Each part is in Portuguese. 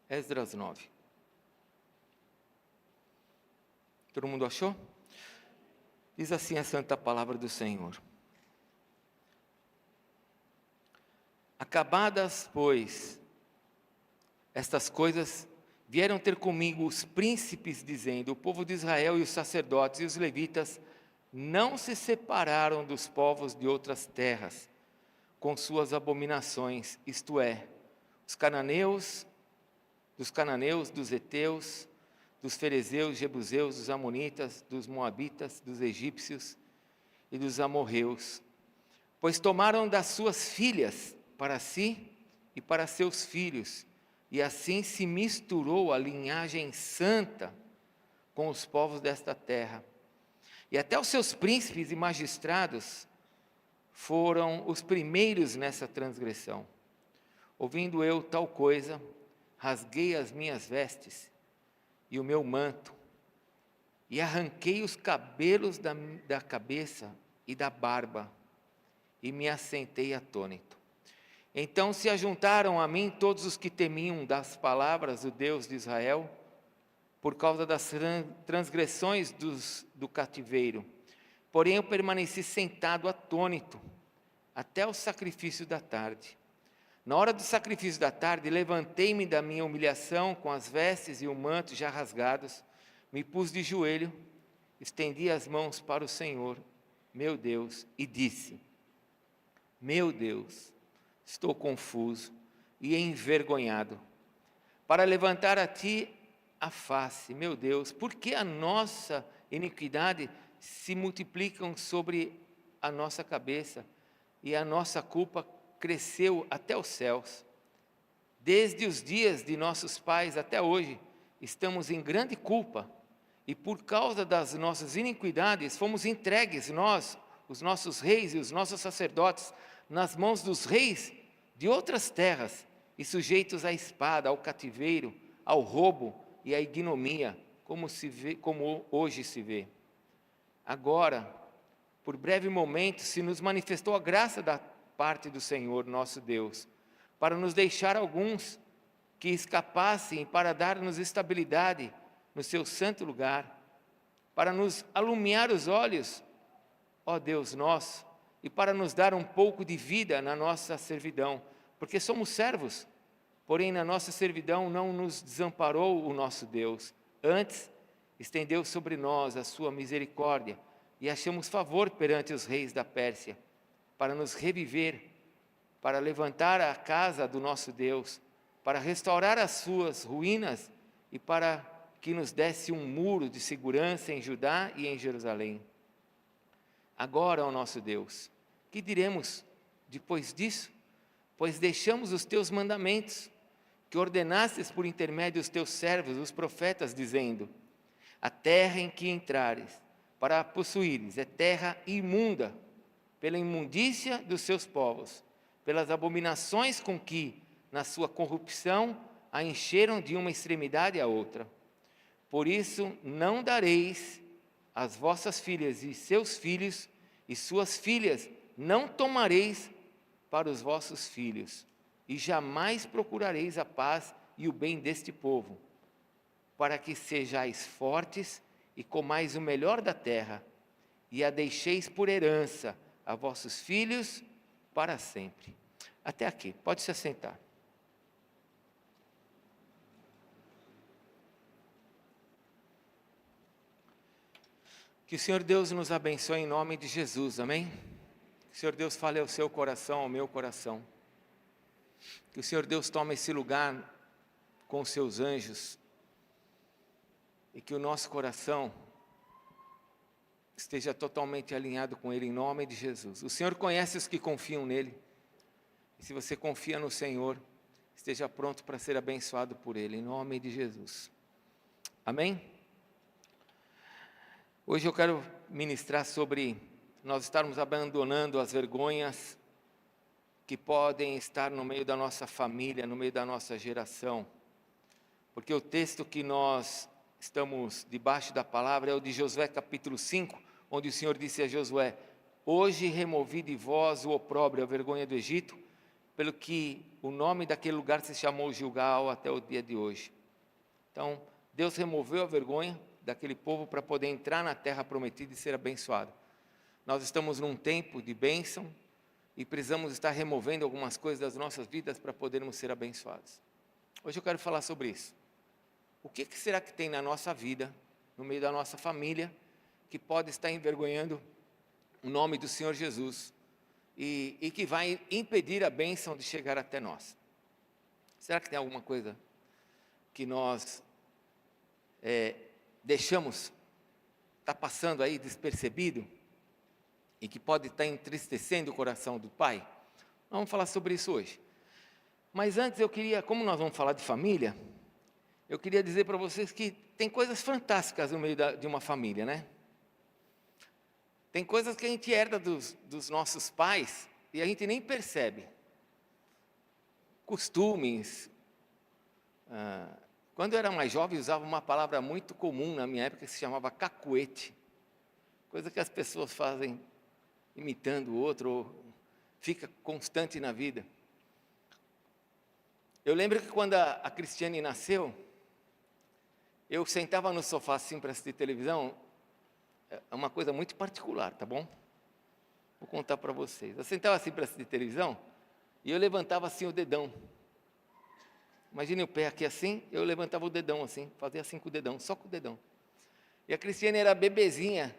Esdras 9. Todo mundo achou? Diz assim a santa palavra do Senhor. Acabadas, pois, estas coisas, vieram ter comigo os príncipes, dizendo: o povo de Israel e os sacerdotes e os levitas não se separaram dos povos de outras terras, com suas abominações, isto é, dos cananeus, dos heteus, dos ferezeus, jebuseus, dos amonitas, dos moabitas, dos egípcios e dos amorreus, pois tomaram das suas filhas para si e para seus filhos, e assim se misturou a linhagem santa com os povos desta terra. E até os seus príncipes e magistrados foram os primeiros nessa transgressão. Ouvindo eu tal coisa, rasguei as minhas vestes e o meu manto, e arranquei os cabelos da cabeça e da barba, e me assentei atônito. Então se ajuntaram a mim todos os que temiam das palavras do Deus de Israel, por causa das transgressões do cativeiro. Porém eu permaneci sentado atônito, até o sacrifício da tarde. Na hora do sacrifício da tarde, levantei-me da minha humilhação, com as vestes e o manto já rasgados, me pus de joelho, estendi as mãos para o Senhor, meu Deus, e disse: meu Deus, estou confuso e envergonhado, para levantar a ti a face, meu Deus, porque a nossa iniquidade se multiplicam sobre a nossa cabeça, e a nossa culpa cresceu até os céus. Desde os dias de nossos pais até hoje, estamos em grande culpa, e por causa das nossas iniquidades, fomos entregues nós, os nossos reis e os nossos sacerdotes, nas mãos dos reis de outras terras, e sujeitos à espada, ao cativeiro, ao roubo e à ignomia, como hoje se vê. Agora, por breve momento, se nos manifestou a graça da parte do Senhor nosso Deus, para nos deixar alguns que escapassem, para dar-nos estabilidade no seu santo lugar, para nos alumiar os olhos, ó Deus nosso, e para nos dar um pouco de vida na nossa servidão, porque somos servos, porém na nossa servidão não nos desamparou o nosso Deus, antes estendeu sobre nós a sua misericórdia, e achamos favor perante os reis da Pérsia, para nos reviver, para levantar a casa do nosso Deus, para restaurar as suas ruínas e para que nos desse um muro de segurança em Judá e em Jerusalém. Agora, ó nosso Deus, que diremos depois disso? Pois deixamos os teus mandamentos, que ordenastes por intermédio dos teus servos, os profetas, dizendo: a terra em que entrares, para a possuíres, é terra imunda, pela imundícia dos seus povos, pelas abominações com que, na sua corrupção, a encheram de uma extremidade à outra. Por isso, não dareis as vossas filhas e seus filhos, e suas filhas não tomareis para os vossos filhos, e jamais procurareis a paz e o bem deste povo, para que sejais fortes e comais o melhor da terra, e a deixeis por herança a vossos filhos para sempre. Até aqui, pode se assentar. Que o Senhor Deus nos abençoe em nome de Jesus, amém? Que o Senhor Deus fale ao seu coração, ao meu coração. Que o Senhor Deus tome esse lugar com os seus anjos, e que o nosso coração esteja totalmente alinhado com Ele, em nome de Jesus. O Senhor conhece os que confiam nele, e se você confia no Senhor, esteja pronto para ser abençoado por Ele, em nome de Jesus. Amém? Hoje eu quero ministrar sobre nós estarmos abandonando as vergonhas que podem estar no meio da nossa família, no meio da nossa geração. Porque o texto que nós estamos debaixo da palavra é o de Josué capítulo 5, onde o Senhor disse a Josué: hoje removi de vós o opróbrio, a vergonha do Egito, pelo que o nome daquele lugar se chamou Gilgal até o dia de hoje. Então, Deus removeu a vergonha daquele povo para poder entrar na terra prometida e ser abençoado. Nós estamos num tempo de bênção e precisamos estar removendo algumas coisas das nossas vidas para podermos ser abençoados. Hoje eu quero falar sobre isso. O que será que tem na nossa vida, no meio da nossa família, que pode estar envergonhando o nome do Senhor Jesus e que vai impedir a bênção de chegar até nós? Será que tem alguma coisa que nós deixamos, está passando aí despercebido e que pode estar entristecendo o coração do Pai? Vamos falar sobre isso hoje. Mas antes eu queria, como nós vamos falar de família, eu queria dizer para vocês que tem coisas fantásticas no meio de uma família, né? Tem coisas que a gente herda dos nossos pais e a gente nem percebe. Costumes. Quando eu era mais jovem, eu usava uma palavra muito comum na minha época que se chamava cacuete. Coisa que as pessoas fazem imitando o outro, ou fica constante na vida. Eu lembro que quando a Cristiane nasceu, eu sentava no sofá assim para assistir televisão. É uma coisa muito particular, tá bom? Vou contar para vocês. Eu sentava assim para assistir televisão e eu levantava assim o dedão. Imagine o pé aqui assim, eu levantava o dedão assim, fazia assim com o dedão, só com o dedão. E a Cristiane era bebezinha,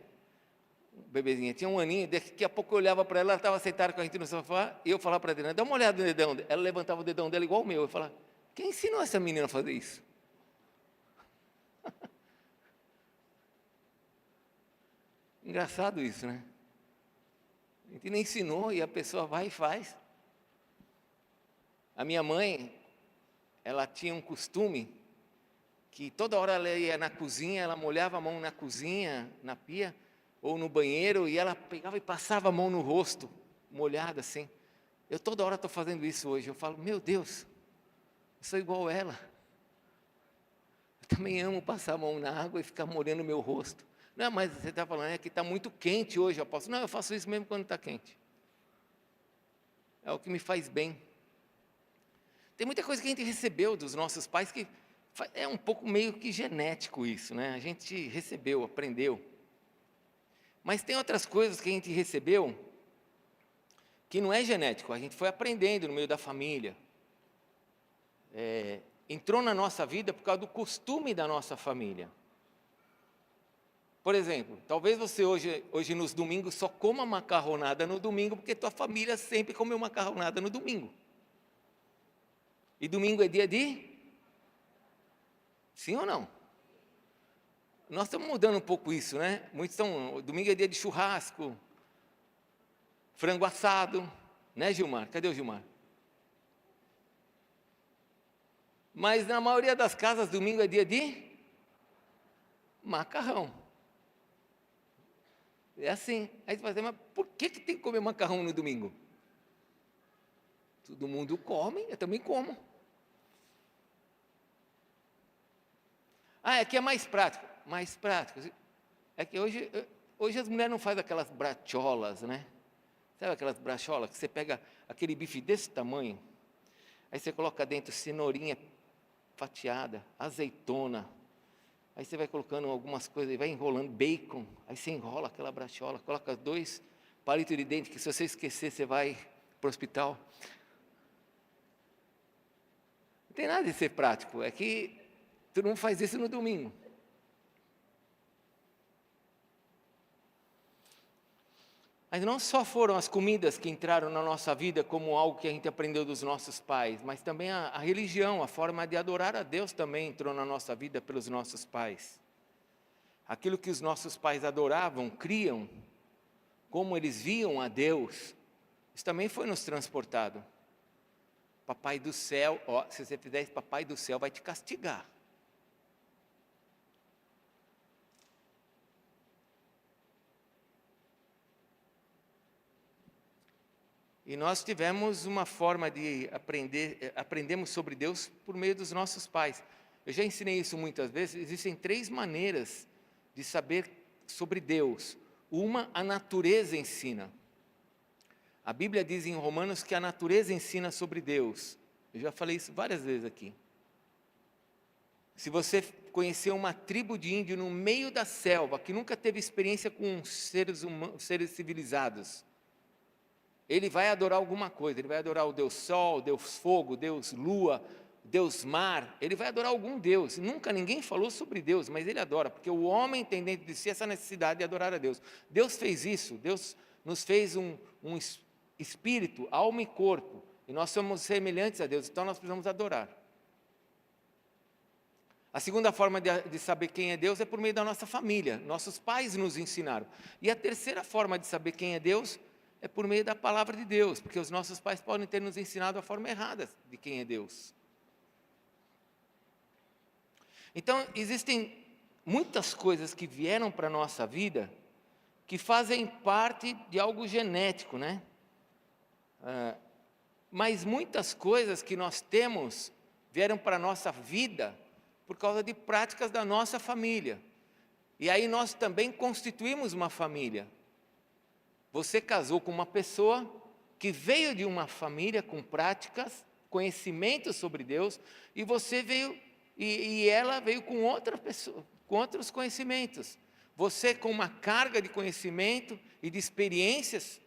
tinha 1 aninho, daqui a pouco eu olhava para ela, ela estava sentada com a gente no sofá, e eu falava para ela, dá uma olhada no dedão. Ela levantava o dedão dela igual o meu. Eu falava, quem ensinou essa menina a fazer isso? Engraçado isso, né? A gente nem ensinou e a pessoa vai e faz. A minha mãe, ela tinha um costume que toda hora ela ia na cozinha, ela molhava a mão na cozinha, na pia, ou no banheiro, e ela pegava e passava a mão no rosto, molhada assim. Eu toda hora estou fazendo isso hoje. Eu falo, meu Deus, eu sou igual ela. Eu também amo passar a mão na água e ficar molhando o meu rosto. Não, mas você está falando, é que está muito quente hoje, apóstolo. Não, eu faço isso mesmo quando está quente. É o que me faz bem. Tem muita coisa que a gente recebeu dos nossos pais que é um pouco meio que genético isso, né? A gente recebeu, aprendeu. Mas tem outras coisas que a gente recebeu que não é genético, a gente foi aprendendo no meio da família. Entrou na nossa vida por causa do costume da nossa família. Por exemplo, talvez você hoje nos domingos só coma macarronada no domingo, porque tua família sempre comeu macarronada no domingo. E domingo é dia de? Sim ou não? Nós estamos mudando um pouco isso, né? Muitos estão, domingo é dia de churrasco, frango assado, né, Gilmar? Cadê o Gilmar? Mas na maioria das casas, domingo é dia de macarrão. É assim. Aí você vai dizer, mas por que tem que comer macarrão no domingo? Todo mundo come, eu também como. Aqui é mais prático. Mais prático. É que hoje as mulheres não fazem aquelas bracholas, né? Sabe aquelas bracholas que você pega aquele bife desse tamanho, aí você coloca dentro cenourinha fatiada, azeitona, aí você vai colocando algumas coisas, e vai enrolando bacon, aí você enrola aquela brachola, coloca 2 palitos de dente, que se você esquecer, você vai para o hospital. Não tem nada de ser prático, é que todo mundo faz isso no domingo. Mas não só foram as comidas que entraram na nossa vida como algo que a gente aprendeu dos nossos pais, mas também a religião, a forma de adorar a Deus também entrou na nossa vida pelos nossos pais. Aquilo que os nossos pais adoravam, criam, como eles viam a Deus, isso também foi nos transportado. Papai do céu, se você fizer isso, Papai do céu vai te castigar. E nós tivemos uma forma de aprendemos sobre Deus por meio dos nossos pais. Eu já ensinei isso muitas vezes, existem 3 maneiras de saber sobre Deus. Uma, a natureza ensina. A Bíblia diz em Romanos que a natureza ensina sobre Deus. Eu já falei isso várias vezes aqui. Se você conhecer uma tribo de índio no meio da selva, que nunca teve experiência com seres humanos, seres civilizados, ele vai adorar alguma coisa, ele vai adorar o Deus Sol, Deus Fogo, Deus Lua, Deus Mar, ele vai adorar algum Deus. Nunca ninguém falou sobre Deus, mas ele adora, porque o homem tem dentro de si essa necessidade de adorar a Deus. Deus fez isso, Deus nos fez um espírito, alma e corpo, e nós somos semelhantes a Deus, então nós precisamos adorar. A segunda forma de saber quem é Deus é por meio da nossa família, nossos pais nos ensinaram. E a terceira forma de saber quem é Deus é por meio da palavra de Deus, porque os nossos pais podem ter nos ensinado a forma errada de quem é Deus. Então, existem muitas coisas que vieram para a nossa vida que fazem parte de algo genético, né? Mas muitas coisas que nós temos vieram para a nossa vida por causa de práticas da nossa família. E aí nós também constituímos uma família. Você casou com uma pessoa que veio de uma família com práticas, conhecimentos sobre Deus, e você veio, e ela veio com outra pessoa, com outros conhecimentos. Você com uma carga de conhecimento e de experiências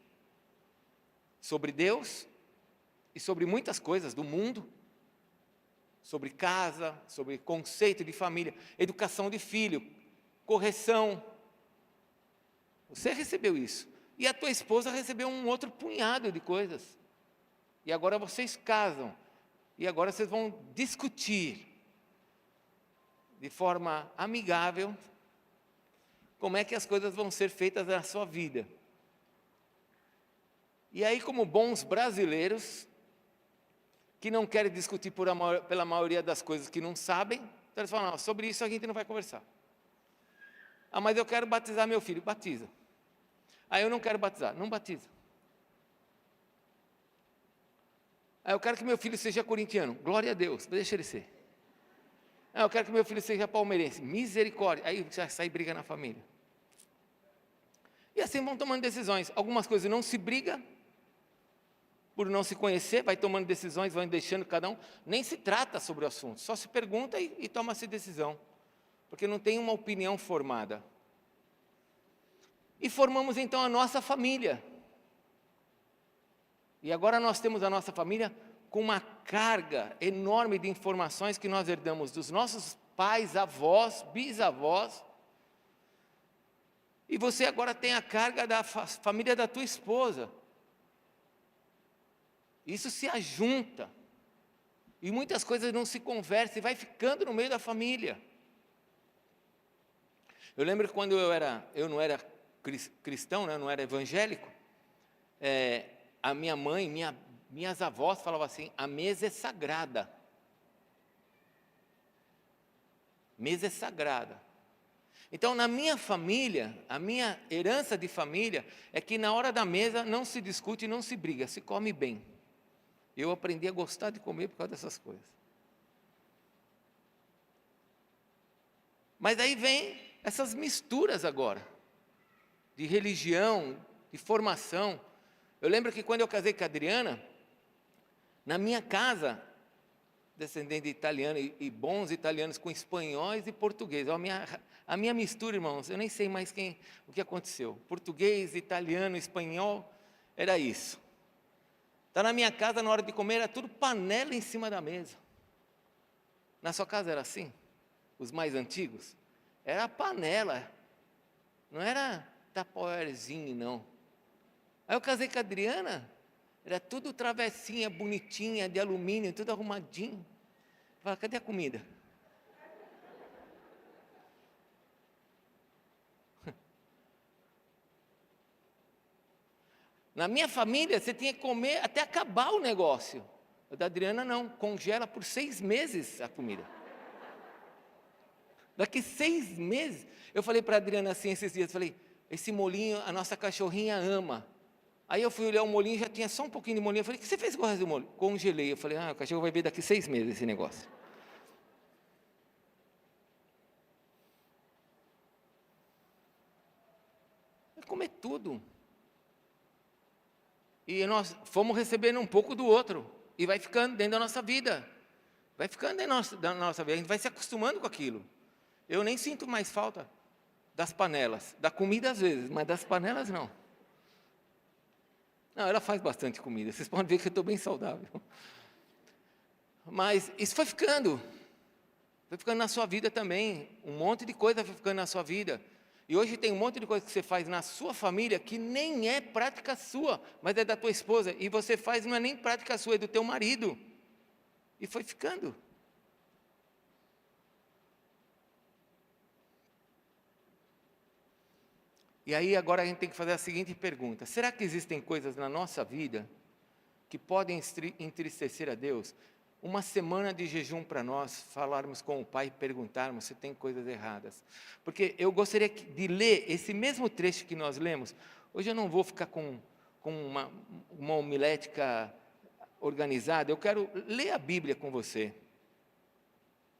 sobre Deus e sobre muitas coisas do mundo, sobre casa, sobre conceito de família, educação de filho, correção. Você recebeu isso. E a tua esposa recebeu um outro punhado de coisas. E agora vocês casam. E agora vocês vão discutir de forma amigável como é que as coisas vão ser feitas na sua vida. E aí, como bons brasileiros, que não querem discutir pela maioria das coisas que não sabem, então eles falam, não, sobre isso a gente não vai conversar. Ah, mas eu quero batizar meu filho. Batiza. Ah, eu não quero batizar. Não batiza. Ah, eu quero que meu filho seja corintiano. Glória a Deus, deixa ele ser. Ah, eu quero que meu filho seja palmeirense. Misericórdia. Aí já sai briga na família. E assim vão tomando decisões. Algumas coisas não se briga, por não se conhecer, vai tomando decisões, vai deixando cada um. Nem se trata sobre o assunto, só se pergunta e toma-se decisão. Porque não tem uma opinião formada. E formamos então a nossa família. E agora nós temos a nossa família com uma carga enorme de informações que nós herdamos dos nossos pais, avós, bisavós. E você agora tem a carga da família da tua esposa. Isso se ajunta. E muitas coisas não se conversam e vai ficando no meio da família. Eu lembro que quando eu não era cristão, né, não era evangélico, a minha mãe, minhas avós falavam assim, a mesa é sagrada. Mesa é sagrada. Então, na minha família, a minha herança de família é que na hora da mesa não se discute e não se briga, se come bem. Eu aprendi a gostar de comer por causa dessas coisas. Mas aí vem essas misturas agora, de religião, de formação. Eu lembro que quando eu casei com a Adriana, na minha casa, descendente de italiano e bons italianos com espanhóis e português. A minha mistura, irmãos, eu nem sei mais o que aconteceu. Português, italiano, espanhol, era isso. Então, na minha casa, na hora de comer, era tudo panela em cima da mesa. Na sua casa era assim? Os mais antigos? Era panela, não era tapoerzinho, não. Aí eu casei com a Adriana, era tudo travessinha, bonitinha, de alumínio, tudo arrumadinho. Eu falei, cadê a comida? Na minha família, você tinha que comer até acabar o negócio. A da Adriana não, congela por 6 meses a comida. Daqui 6 meses, eu falei para a Adriana assim esses dias, falei, esse molinho a nossa cachorrinha ama. Aí eu fui olhar o molinho, já tinha só um pouquinho de molinho, eu falei, o que você fez com o resto do molho? Congelei, eu falei, o cachorro vai ver daqui 6 meses esse negócio. Vai comer tudo. E nós fomos recebendo um pouco do outro. E vai ficando dentro da nossa vida. Vai ficando dentro da nossa vida. A gente vai se acostumando com aquilo. Eu nem sinto mais falta das panelas. Da comida às vezes, mas das panelas não. Não, ela faz bastante comida. Vocês podem ver que eu estou bem saudável. Mas isso foi ficando na sua vida também. Um monte de coisa foi ficando na sua vida. E hoje tem um monte de coisa que você faz na sua família que nem é prática sua, mas é da tua esposa. E você faz, não é nem prática sua, é do teu marido. E foi ficando. E aí agora a gente tem que fazer a seguinte pergunta: será que existem coisas na nossa vida que podem entristecer a Deus? Uma semana de jejum para nós, falarmos com o Pai e perguntarmos se tem coisas erradas. Porque eu gostaria de ler esse mesmo trecho que nós lemos. Hoje eu não vou ficar com uma homilética organizada, eu quero ler a Bíblia com você.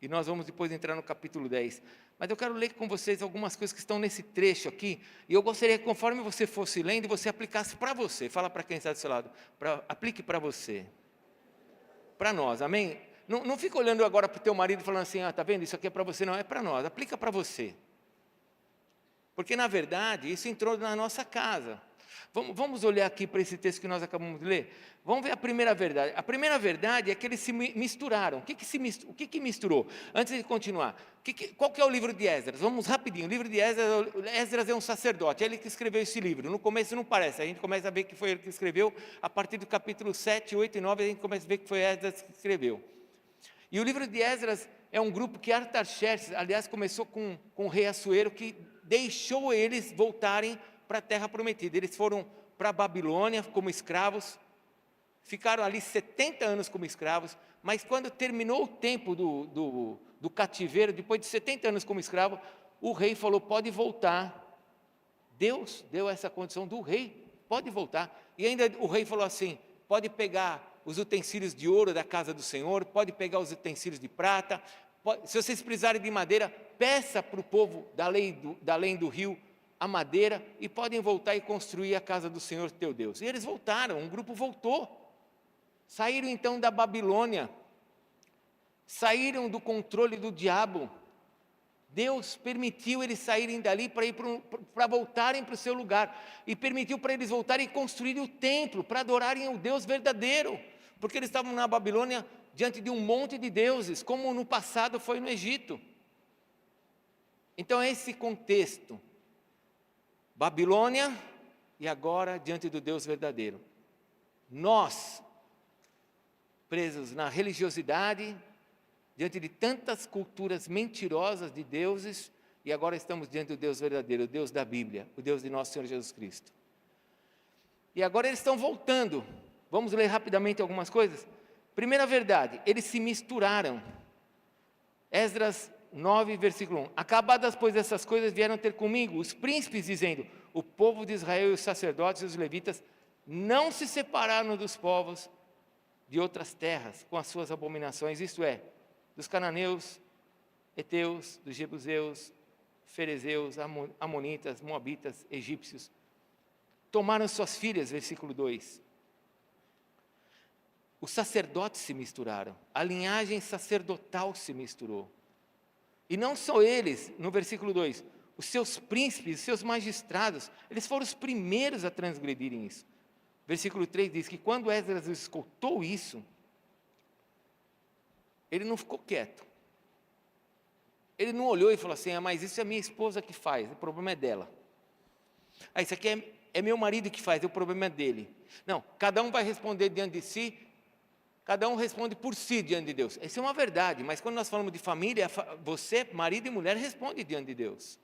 E nós vamos depois entrar no capítulo 10. Mas eu quero ler com vocês algumas coisas que estão nesse trecho aqui. E eu gostaria que conforme você fosse lendo, você aplicasse para você. Fala para quem está do seu lado. Aplique para você. Para nós, amém? Não fica olhando agora para o teu marido falando assim, está vendo, isso aqui é para você. Não, é para nós, aplica para você. Porque na verdade, isso entrou na nossa casa. Vamos olhar aqui para esse texto que nós acabamos de ler. Vamos ver a primeira verdade. A primeira verdade é que eles se misturaram. O que misturou? Antes de continuar, qual que é o livro de Esdras? Vamos rapidinho. O livro de Esdras é um sacerdote, é ele que escreveu esse livro. No começo não parece, a gente começa a ver que foi ele que escreveu. A partir do capítulo 7, 8 e 9, a gente começa a ver que foi Esdras que escreveu. E o livro de Esdras é um grupo que Artaxerxes, aliás, começou com o rei Assuero, que deixou eles voltarem para a terra prometida. Eles foram para a Babilônia como escravos, ficaram ali 70 anos como escravos, mas quando terminou o tempo do cativeiro, depois de 70 anos como escravo, o rei falou, pode voltar. Deus deu essa condição do rei, pode voltar. E ainda o rei falou assim, pode pegar os utensílios de ouro da casa do Senhor, pode pegar os utensílios de prata, se vocês precisarem de madeira, peça para o povo da além do rio a madeira e podem voltar e construir a casa do Senhor teu Deus. E eles voltaram, um grupo voltou. Saíram então da Babilônia, saíram do controle do diabo. Deus permitiu eles saírem dali para voltarem para o seu lugar. E permitiu para eles voltarem e construírem o templo, para adorarem o Deus verdadeiro. Porque eles estavam na Babilônia diante de um monte de deuses, como no passado foi no Egito. Então é esse contexto. Babilônia e agora diante do Deus verdadeiro. Nós, presos na religiosidade, diante de tantas culturas mentirosas de deuses, e agora estamos diante do Deus verdadeiro, o Deus da Bíblia, o Deus de nosso Senhor Jesus Cristo. E agora eles estão voltando. Vamos ler rapidamente algumas coisas? Primeira verdade, eles se misturaram. Esdras 9, versículo 1. Acabadas, pois, essas coisas, vieram ter comigo os príncipes, dizendo, o povo de Israel e os sacerdotes e os levitas não se separaram dos povos de outras terras, com as suas abominações, isto é, dos cananeus, heteus, dos jebuseus, ferezeus, amonitas, moabitas, egípcios. Tomaram suas filhas, versículo 2. Os sacerdotes se misturaram, a linhagem sacerdotal se misturou. E não só eles, no versículo 2, os seus príncipes, os seus magistrados, eles foram os primeiros a transgredirem isso. Versículo 3 diz que quando Esdras escutou isso, ele não ficou quieto. Ele não olhou e falou assim, mas isso é minha esposa que faz, o problema é dela. Isso aqui é meu marido que faz, o problema é dele. Não, cada um vai responder diante de si, cada um responde por si diante de Deus. Essa é uma verdade, mas quando nós falamos de família, você, marido e mulher, responde diante de Deus.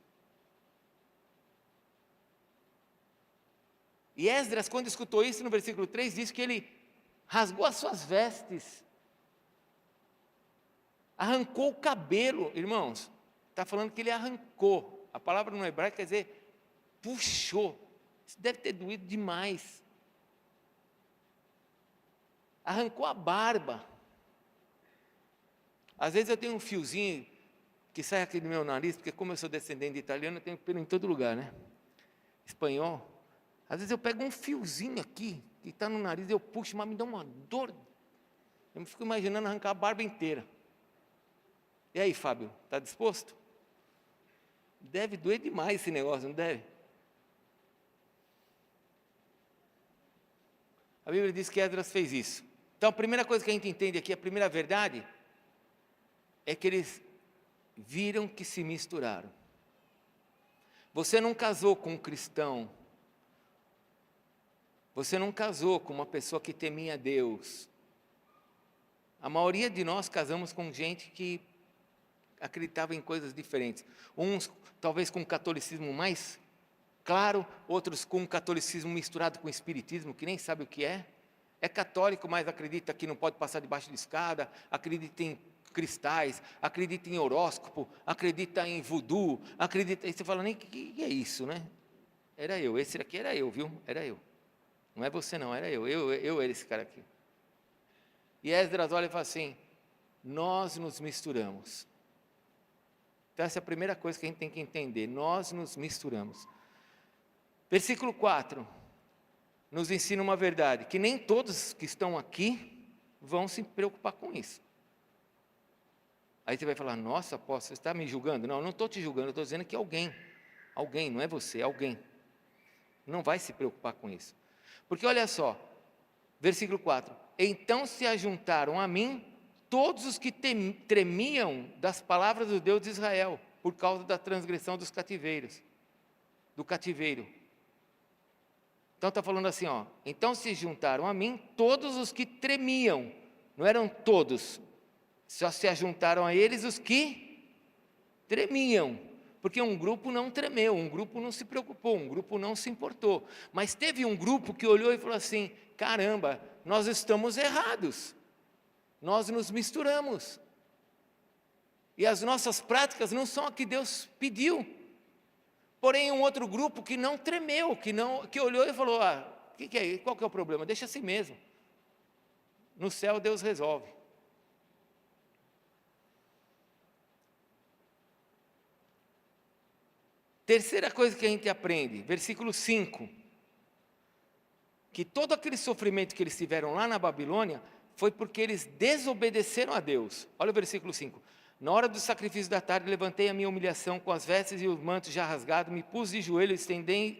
E Esdras, quando escutou isso no versículo 3, diz que ele rasgou as suas vestes, arrancou o cabelo, irmãos, está falando que ele arrancou, a palavra no hebraico quer dizer, puxou, isso deve ter doído demais, arrancou a barba, às vezes eu tenho um fiozinho, que sai aqui do meu nariz, porque como eu sou descendente de italiano, eu tenho pelo em todo lugar, né, espanhol, às vezes eu pego um fiozinho aqui, que está no nariz, eu puxo, mas me dá uma dor. Eu me fico imaginando arrancar a barba inteira. E aí, Fábio, está disposto? Deve doer demais esse negócio, não deve? A Bíblia diz que Esdras fez isso. Então, a primeira coisa que a gente entende aqui, a primeira verdade, é que eles viram que se misturaram. Você não casou com um cristão. Você não casou com uma pessoa que temia Deus. A maioria de nós casamos com gente que acreditava em coisas diferentes. Uns talvez com um catolicismo mais claro, outros com um catolicismo misturado com espiritismo, que nem sabe o que é. É católico, mas acredita que não pode passar debaixo de escada, acredita em cristais, acredita em horóscopo, acredita em voodoo, acredita... Aí você fala, nem que é isso, né? Era eu, esse aqui era eu, viu? Era eu. Não é você não, era eu era esse cara aqui. E Esdras olha e fala assim, nós nos misturamos. Então essa é a primeira coisa que a gente tem que entender, nós nos misturamos. Versículo 4, nos ensina uma verdade, que nem todos que estão aqui vão se preocupar com isso. Aí você vai falar, nossa, apóstolo, você está me julgando? Não, eu não estou te julgando, eu estou dizendo que alguém, não é você, alguém, não vai se preocupar com isso. Porque olha só, versículo 4, então se ajuntaram a mim todos os que tremiam das palavras do Deus de Israel, por causa da transgressão dos cativeiros, do cativeiro. Então está falando assim, ó, então se juntaram a mim todos os que tremiam, não eram todos, só se ajuntaram a eles os que tremiam, porque um grupo não tremeu, um grupo não se preocupou, um grupo não se importou, mas teve um grupo que olhou e falou assim, caramba, nós estamos errados, nós nos misturamos, e as nossas práticas não são a que Deus pediu. Porém, um outro grupo que não tremeu, que olhou e falou, que é, qual que é o problema? Deixa assim mesmo. No céu Deus resolve. Terceira coisa que a gente aprende, versículo 5. Que todo aquele sofrimento que eles tiveram lá na Babilônia, foi porque eles desobedeceram a Deus. Olha o versículo 5. Na hora do sacrifício da tarde, levantei a minha humilhação com as vestes e os mantos já rasgados, me pus de joelhos,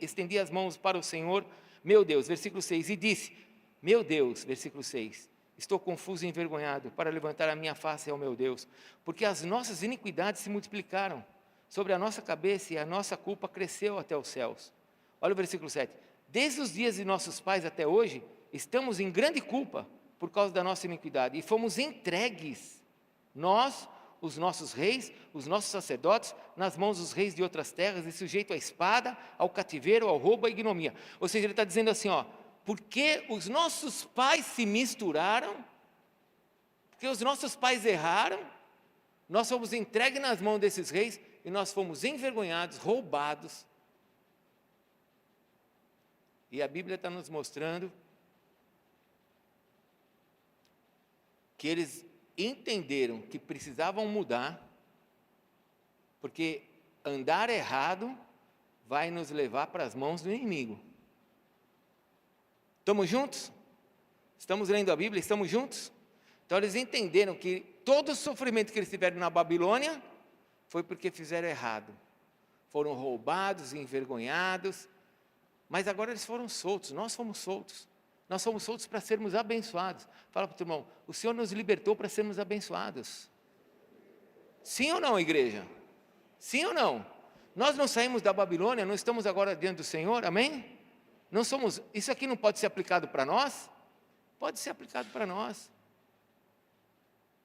estendi as mãos para o Senhor, meu Deus, versículo 6, e disse, meu Deus, versículo 6, estou confuso e envergonhado para levantar a minha face ao meu Deus, porque as nossas iniquidades se multiplicaram sobre a nossa cabeça e a nossa culpa cresceu até os céus. Olha o versículo 7, desde os dias de nossos pais até hoje, estamos em grande culpa por causa da nossa iniquidade, e fomos entregues, nós, os nossos reis, os nossos sacerdotes, nas mãos dos reis de outras terras, e sujeito à espada, ao cativeiro, ao roubo, à ignomia. Ou seja, ele está dizendo assim, ó, porque os nossos pais se misturaram, porque os nossos pais erraram, nós fomos entregues nas mãos desses reis, e nós fomos envergonhados, roubados. E a Bíblia está nos mostrando que eles entenderam que precisavam mudar, porque andar errado vai nos levar para as mãos do inimigo. Estamos juntos? Estamos lendo a Bíblia? Estamos juntos? Então eles entenderam que todo o sofrimento que eles tiveram na Babilônia foi porque fizeram errado. Foram roubados, envergonhados, mas agora eles foram soltos, nós fomos soltos. Nós somos soltos para sermos abençoados. Fala para o teu irmão, o Senhor nos libertou para sermos abençoados. Sim ou não, igreja? Sim ou não? Nós não saímos da Babilônia, não estamos agora diante do Senhor, amém? Não somos, isso aqui não pode ser aplicado para nós? Pode ser aplicado para nós.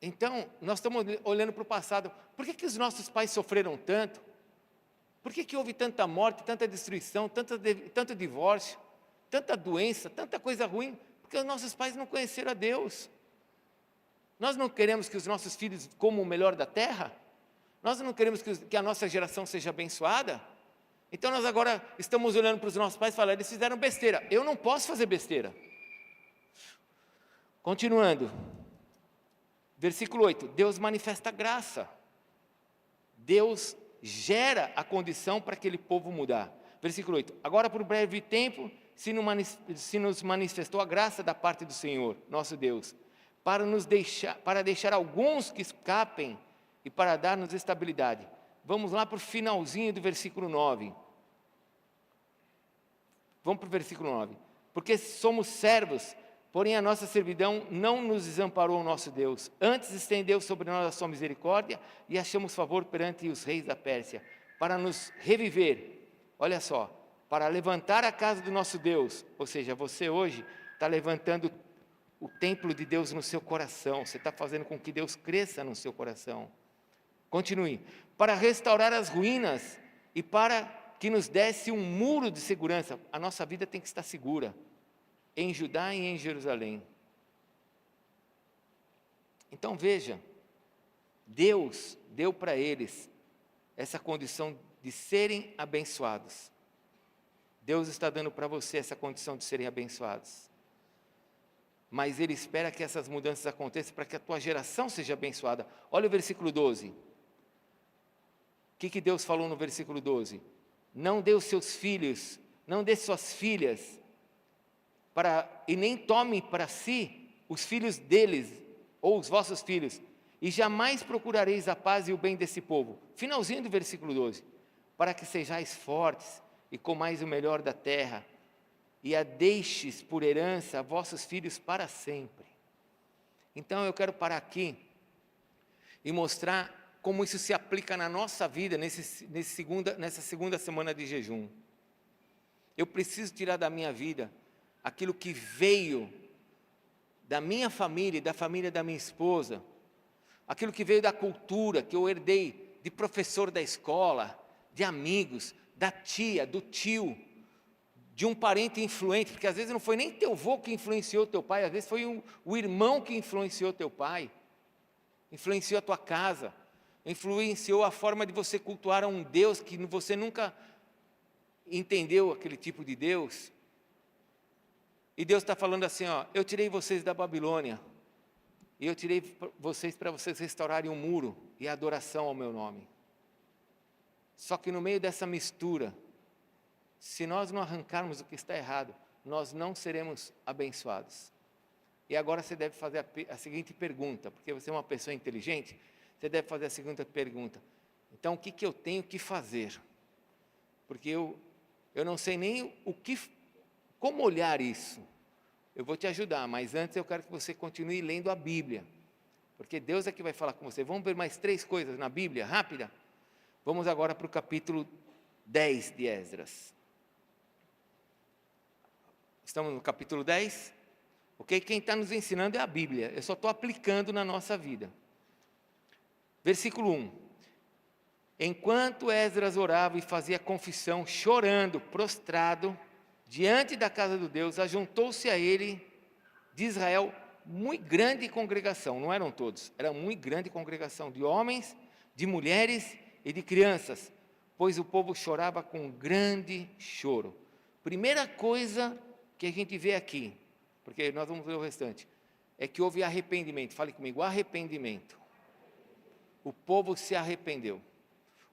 Então, nós estamos olhando para o passado. Por que os nossos pais sofreram tanto? Por que houve tanta morte, tanta destruição, tanto divórcio? Tanta doença, tanta coisa ruim, porque os nossos pais não conheceram a Deus. Nós não queremos que os nossos filhos comam o melhor da terra? Nós não queremos que a nossa geração seja abençoada? Então nós agora estamos olhando para os nossos pais e falando, eles fizeram besteira, eu não posso fazer besteira. Continuando, versículo 8, Deus manifesta graça. Deus gera a condição para aquele povo mudar. Versículo 8, agora por breve tempo, se nos manifestou a graça da parte do Senhor, nosso Deus, para deixar alguns que escapem e para dar-nos estabilidade. Vamos lá para o finalzinho do versículo 9. Vamos para o versículo 9. Porque somos servos, porém a nossa servidão não nos desamparou o nosso Deus. Antes estendeu sobre nós a sua misericórdia e achamos favor perante os reis da Pérsia, para nos reviver. Olha só, para levantar a casa do nosso Deus. Ou seja, você hoje está levantando o templo de Deus no seu coração. Você está fazendo com que Deus cresça no seu coração. Continue. Para restaurar as ruínas e para que nos desse um muro de segurança. A nossa vida tem que estar segura, em Judá e em Jerusalém. Então veja, Deus deu para eles essa condição de serem abençoados. Deus está dando para você essa condição de serem abençoados. Mas Ele espera que essas mudanças aconteçam para que a tua geração seja abençoada. Olha o versículo 12. O que Deus falou no versículo 12? Não dê os seus filhos, não dê suas filhas, e nem tome para si os filhos deles, ou os vossos filhos, e jamais procurareis a paz e o bem desse povo. Finalzinho do versículo 12. Para que sejais fortes e comais o melhor da terra, e a deixes por herança a vossos filhos para sempre. Então eu quero parar aqui e mostrar como isso se aplica na nossa vida nessa segunda semana de jejum. Eu preciso tirar da minha vida aquilo que veio da minha família e da família da minha esposa, aquilo que veio da cultura que eu herdei de professor da escola, de amigos, da tia, do tio, de um parente influente, porque às vezes não foi nem teu avô que influenciou teu pai, às vezes foi o irmão que influenciou teu pai, influenciou a tua casa, influenciou a forma de você cultuar a um Deus que você nunca entendeu aquele tipo de Deus. E Deus está falando assim, ó, eu tirei vocês da Babilônia, e eu tirei vocês para vocês restaurarem um muro e a adoração ao meu nome. Só que no meio dessa mistura, se nós não arrancarmos o que está errado, nós não seremos abençoados. E agora você deve fazer a seguinte pergunta, porque você é uma pessoa inteligente, você deve fazer a seguinte pergunta. Então, o que eu tenho que fazer? Porque eu não sei nem como olhar isso. Eu vou te ajudar, mas antes eu quero que você continue lendo a Bíblia, porque Deus é que vai falar com você. Vamos ver mais 3 coisas na Bíblia, rápida? Vamos agora para o capítulo 10 de Esdras. Estamos no capítulo 10? Ok? Quem está nos ensinando é a Bíblia, eu só estou aplicando na nossa vida. Versículo 1. Enquanto Esdras orava e fazia confissão, chorando, prostrado, diante da casa do Deus, ajuntou-se a ele de Israel muito grande congregação, não eram todos, era muito grande congregação de homens, de mulheres e de crianças, pois o povo chorava com grande choro. Primeira coisa que a gente vê aqui, porque nós vamos ver o restante, é que houve arrependimento. Fale comigo, arrependimento. O povo se arrependeu.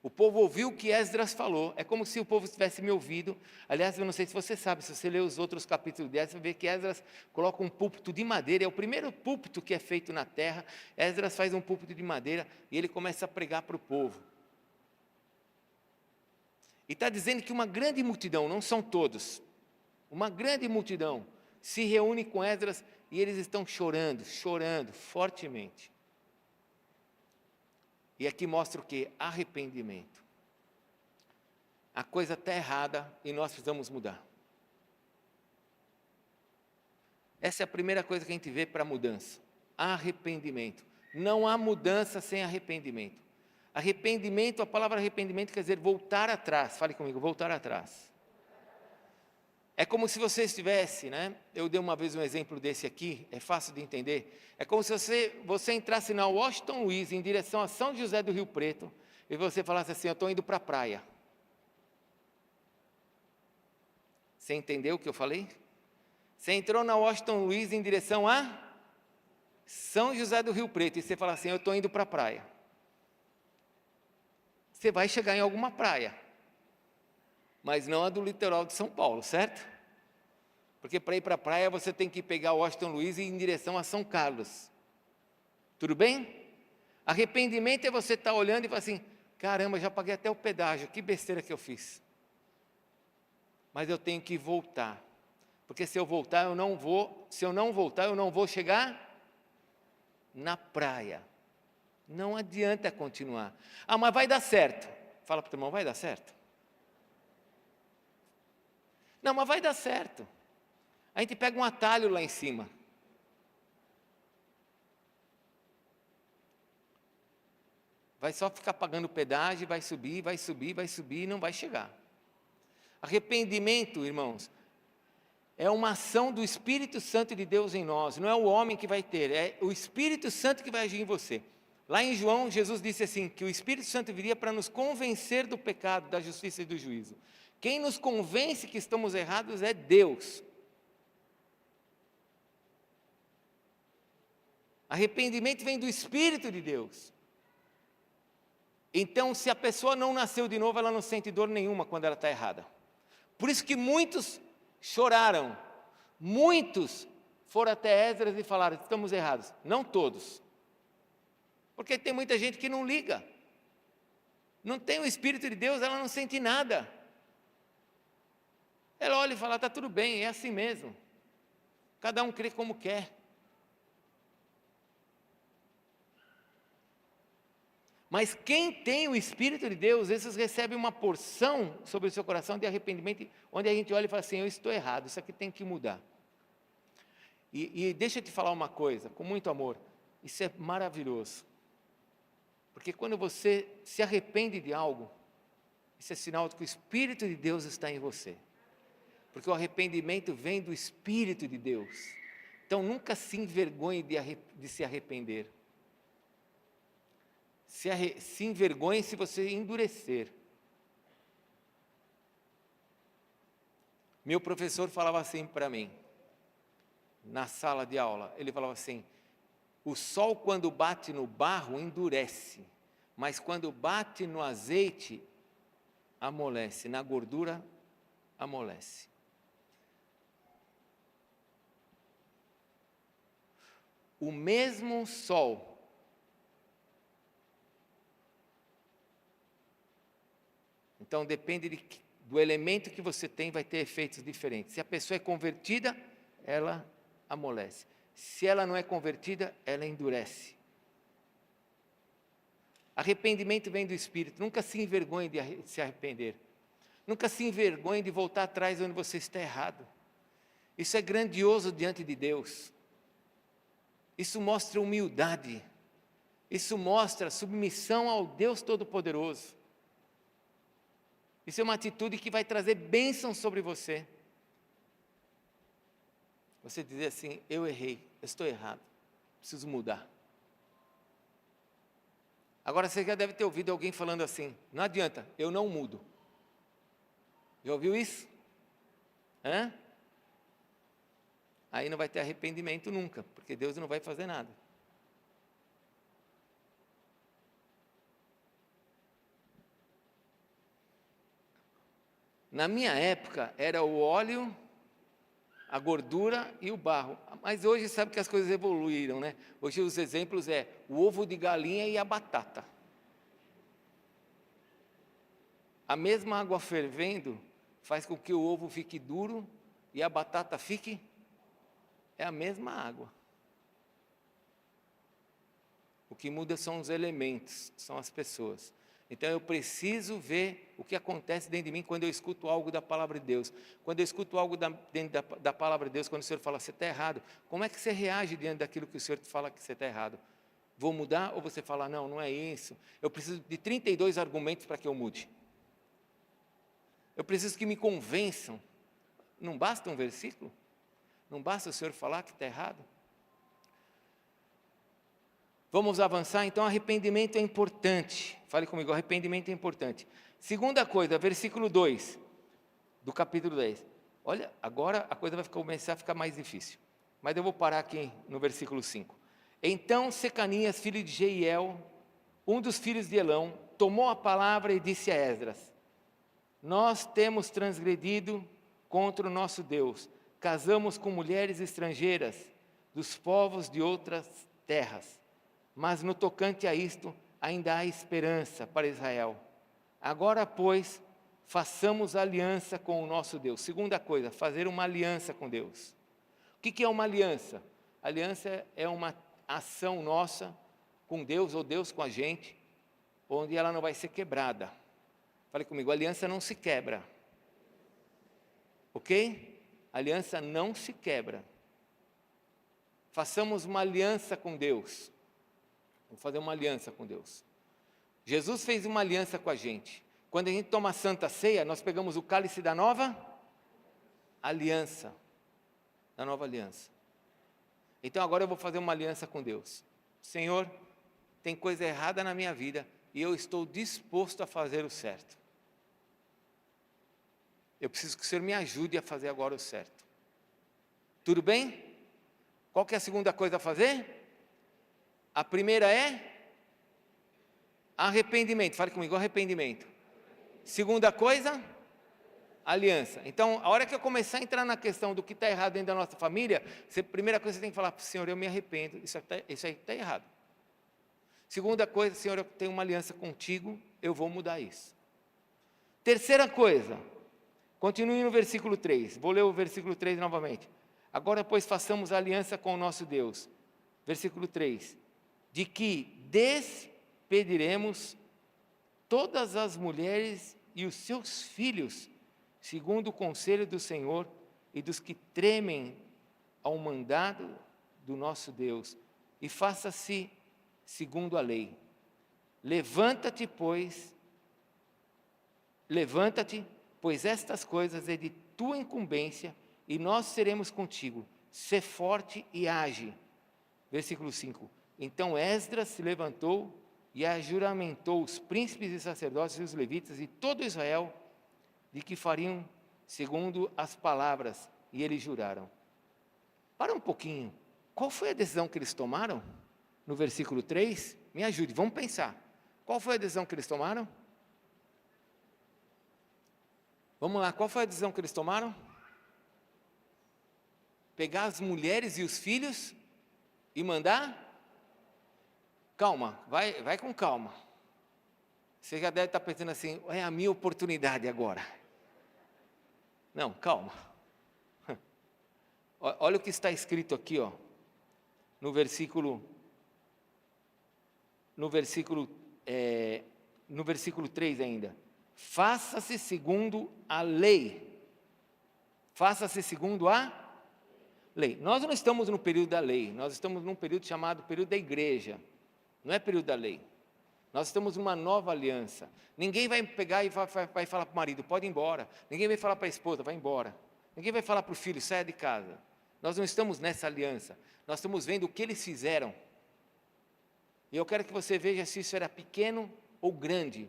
O povo ouviu o que Esdras falou, é como se o povo tivesse me ouvido. Aliás, eu não sei se você sabe, se você ler os outros capítulos de Esdras, você vê que Esdras coloca um púlpito de madeira, é o primeiro púlpito que é feito na terra. Esdras faz um púlpito de madeira e ele começa a pregar para o povo. E está dizendo que uma grande multidão, não são todos, uma grande multidão se reúne com Esdras e eles estão chorando fortemente. E aqui mostra o que? Arrependimento. A coisa está errada e nós precisamos mudar. Essa é a primeira coisa que a gente vê para a mudança. Arrependimento. Não há mudança sem arrependimento. Arrependimento, a palavra arrependimento quer dizer voltar atrás. Fale comigo, voltar atrás. É como se você estivesse, eu dei uma vez um exemplo desse aqui, é fácil de entender. É como se você entrasse na Washington Luiz, em direção a São José do Rio Preto, e você falasse assim, eu estou indo para a praia. Você entendeu o que eu falei? Você entrou na Washington Luiz em direção a São José do Rio Preto, e você fala assim, eu estou indo para a praia. Você vai chegar em alguma praia, mas não a do litoral de São Paulo, certo? Porque para ir para a praia você tem que pegar Washington Luiz e ir em direção a São Carlos. Tudo bem? Arrependimento é você estar olhando e falar assim, caramba, já paguei até o pedágio, que besteira que eu fiz. Mas eu tenho que voltar. Porque se eu voltar, eu não vou, se eu não voltar, eu não vou chegar na praia. Não adianta continuar. Ah, mas vai dar certo. Fala para o teu irmão, vai dar certo? Não, mas vai dar certo. A gente pega um atalho lá em cima. Vai só ficar pagando pedágio, vai subir, vai subir, vai subir e não vai chegar. Arrependimento, irmãos, é uma ação do Espírito Santo de Deus em nós. Não é o homem que vai ter, é o Espírito Santo que vai agir em você. Lá em João, Jesus disse assim, que o Espírito Santo viria para nos convencer do pecado, da justiça e do juízo. Quem nos convence que estamos errados é Deus. Arrependimento vem do Espírito de Deus. Então, se a pessoa não nasceu de novo, ela não sente dor nenhuma quando ela está errada. Por isso que muitos choraram. Muitos foram até Esdras e falaram, estamos errados. Não todos. Porque tem muita gente que não liga. Não tem o Espírito de Deus, ela não sente nada. Ela olha e fala, está tudo bem, é assim mesmo. Cada um crê como quer. Mas quem tem o Espírito de Deus, esses recebem uma porção sobre o seu coração de arrependimento, onde a gente olha e fala assim, eu estou errado, isso aqui tem que mudar. E deixa eu te falar uma coisa, com muito amor, isso é maravilhoso. Porque quando você se arrepende de algo, isso é sinal de que o Espírito de Deus está em você. Porque o arrependimento vem do Espírito de Deus. Então nunca se envergonhe de se arrepender. Se envergonhe se você endurecer. Meu professor falava assim para mim, na sala de aula, ele falava assim, o sol quando bate no barro endurece, mas quando bate no azeite, amolece, na gordura, amolece. O mesmo sol então, depende do elemento que você tem, vai ter efeitos diferentes. Se a pessoa é convertida, ela amolece. Se ela não é convertida, ela endurece. Arrependimento vem do Espírito. Nunca se envergonhe de se arrepender. Nunca se envergonhe de voltar atrás onde você está errado. Isso é grandioso diante de Deus. Isso mostra humildade. Isso mostra submissão ao Deus Todo-Poderoso. Isso é uma atitude que vai trazer bênção sobre você. Você dizer assim, eu errei, eu estou errado, preciso mudar. Agora você já deve ter ouvido alguém falando assim, não adianta, eu não mudo. Já ouviu isso? Hã? Aí não vai ter arrependimento nunca, porque Deus não vai fazer nada. Na minha época, era o óleo, a gordura e o barro. Mas hoje sabe que as coisas evoluíram, né? Hoje os exemplos é o ovo de galinha e a batata. A mesma água fervendo faz com que o ovo fique duro e a batata fique... É a mesma água. O que muda são os elementos, são as pessoas. Então eu preciso ver o que acontece dentro de mim quando eu escuto algo da palavra de Deus. Quando eu escuto algo dentro da palavra de Deus, quando o Senhor fala, você está errado. Como é que você reage diante daquilo que o Senhor te fala que você está errado? Vou mudar ou você fala, não, não é isso. Eu preciso de 32 argumentos para que eu mude. Eu preciso que me convençam. Não basta um versículo? Não basta o Senhor falar que está errado? Vamos avançar, então arrependimento é importante. Fale comigo, arrependimento é importante. Segunda coisa, versículo 2 do capítulo 10. Olha, agora a coisa vai começar a ficar mais difícil. Mas eu vou parar aqui no versículo 5. Então Secanias, filho de Jeiel, um dos filhos de Elão, tomou a palavra e disse a Esdras, nós temos transgredido contra o nosso Deus. casamos com mulheres estrangeiras, dos povos de outras terras. Mas no tocante a isto, ainda há esperança para Israel. Agora, pois, façamos aliança com o nosso Deus. Segunda coisa, fazer uma aliança com Deus. O que é uma aliança? Aliança é uma ação nossa com Deus, ou Deus com a gente, onde ela não vai ser quebrada. Fale comigo, aliança não se quebra. Ok? Aliança não se quebra. Façamos uma aliança com Deus. Vamos fazer uma aliança com Deus. Jesus fez uma aliança com a gente. Quando a gente toma a Santa Ceia, nós pegamos o cálice da nova aliança. Da nova aliança. Então agora eu vou fazer uma aliança com Deus. Senhor, tem coisa errada na minha vida e eu estou disposto a fazer o certo. Eu preciso que o Senhor me ajude a fazer agora o certo. Tudo bem? Qual que é a segunda coisa a fazer? A primeira é arrependimento. Fale comigo, arrependimento. Segunda coisa, aliança. Então, a hora que eu começar a entrar na questão do que está errado dentro da nossa família, a primeira coisa que você tem que falar para o Senhor, eu me arrependo, isso aí está errado. Segunda coisa, Senhor, eu tenho uma aliança contigo, eu vou mudar isso. Terceira coisa, continue no versículo 3, vou ler o versículo 3 novamente. Agora, pois, façamos aliança com o nosso Deus. Versículo 3, de que despediremos todas as mulheres e os seus filhos, segundo o conselho do Senhor e dos que tremem ao mandado do nosso Deus, e faça-se segundo a lei. Levanta-te, pois estas coisas é de tua incumbência, e nós seremos contigo. Sê forte e age. Versículo 5. Então Esdras se levantou e ajuramentou os príncipes e sacerdotes e os levitas e todo Israel, de que fariam segundo as palavras, e eles juraram. Para um pouquinho, qual foi a decisão que eles tomaram? No versículo 3, me ajude, vamos pensar. Qual foi a decisão que eles tomaram? Vamos lá, qual foi a decisão que eles tomaram? Pegar as mulheres e os filhos e mandar? Calma, vai com calma. Você já deve estar pensando assim, é a minha oportunidade agora. Não, calma. Olha o que está escrito aqui, ó, no versículo 3 ainda. Faça-se segundo a lei. Faça-se segundo a lei. Nós não estamos no período da lei, nós estamos num período chamado período da igreja. Não é período da lei. Nós estamos numa nova aliança. Ninguém vai pegar e vai falar para o marido, pode ir embora. Ninguém vai falar para a esposa, vai embora. Ninguém vai falar para o filho, saia de casa. Nós não estamos nessa aliança. Nós estamos vendo o que eles fizeram. E eu quero que você veja se isso era pequeno ou grande.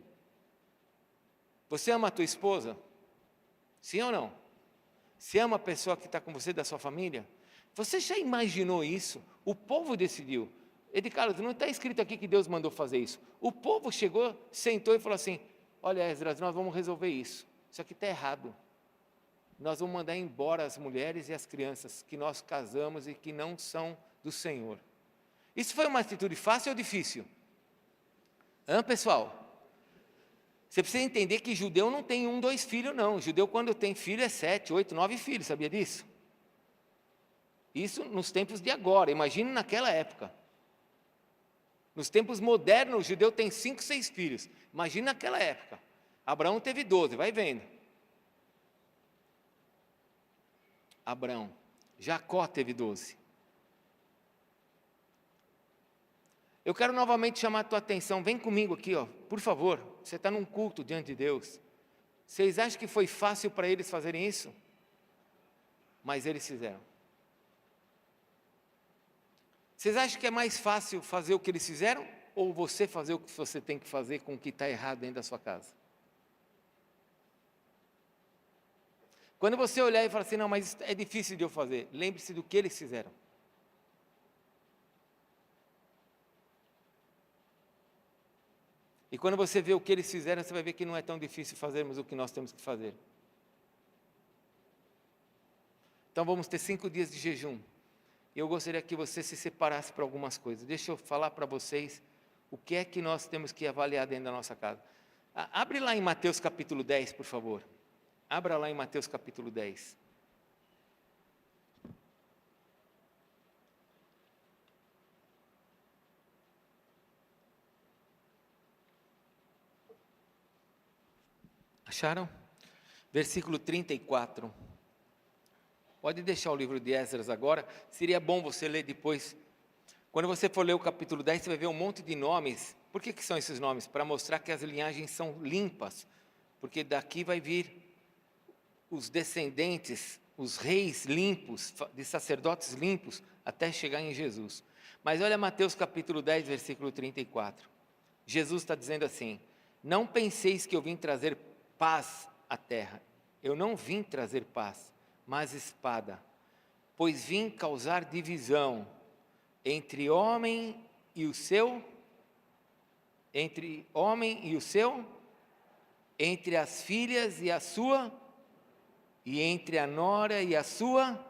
Você ama a tua esposa? Sim ou não? Você ama a pessoa que está com você, da sua família? Você já imaginou isso? O povo decidiu. Carlos, não está escrito aqui que Deus mandou fazer isso. O povo chegou, sentou e falou assim, olha Esdras, nós vamos resolver isso. Isso aqui está errado. Nós vamos mandar embora as mulheres e as crianças que nós casamos e que não são do Senhor. Isso foi uma atitude fácil ou difícil? Pessoal? Você precisa entender que judeu não tem 1, 2 filhos não. Judeu quando tem filho é 7, 8, 9 filhos, sabia disso? Isso nos tempos de agora, imagine naquela época. Nos tempos modernos, o judeu tem 5, 6 filhos. Imagina naquela época. Abraão teve 12, vai vendo. Abraão. Jacó teve 12. Eu quero novamente chamar a tua atenção. Vem comigo aqui, ó, por favor. Você está num culto diante de Deus. Vocês acham que foi fácil para eles fazerem isso? Mas eles fizeram. Vocês acham que é mais fácil fazer o que eles fizeram? Ou você fazer o que você tem que fazer com o que está errado dentro da sua casa? Quando você olhar e falar assim, não, mas é difícil de eu fazer, lembre-se do que eles fizeram. E quando você vê o que eles fizeram, você vai ver que não é tão difícil fazermos o que nós temos que fazer. Então vamos ter 5 dias de jejum. Eu gostaria que você se separasse para algumas coisas. Deixa eu falar para vocês o que é que nós temos que avaliar dentro da nossa casa. Abre lá em Mateus capítulo 10, por favor. Abra lá em Mateus capítulo 10. Acharam? Versículo 34. Pode deixar o livro de Esdras agora. Seria bom você ler depois. Quando você for ler o capítulo 10, você vai ver um monte de nomes. Por que são esses nomes? Para mostrar que as linhagens são limpas. Porque daqui vai vir os descendentes, os reis limpos, de sacerdotes limpos, até chegar em Jesus. Mas olha Mateus capítulo 10, versículo 34. Jesus está dizendo assim: não penseis que eu vim trazer paz à terra. Eu não vim trazer paz, mas espada. Pois vim causar divisão entre homem e o seu, entre as filhas e a sua, e entre a nora e a sua.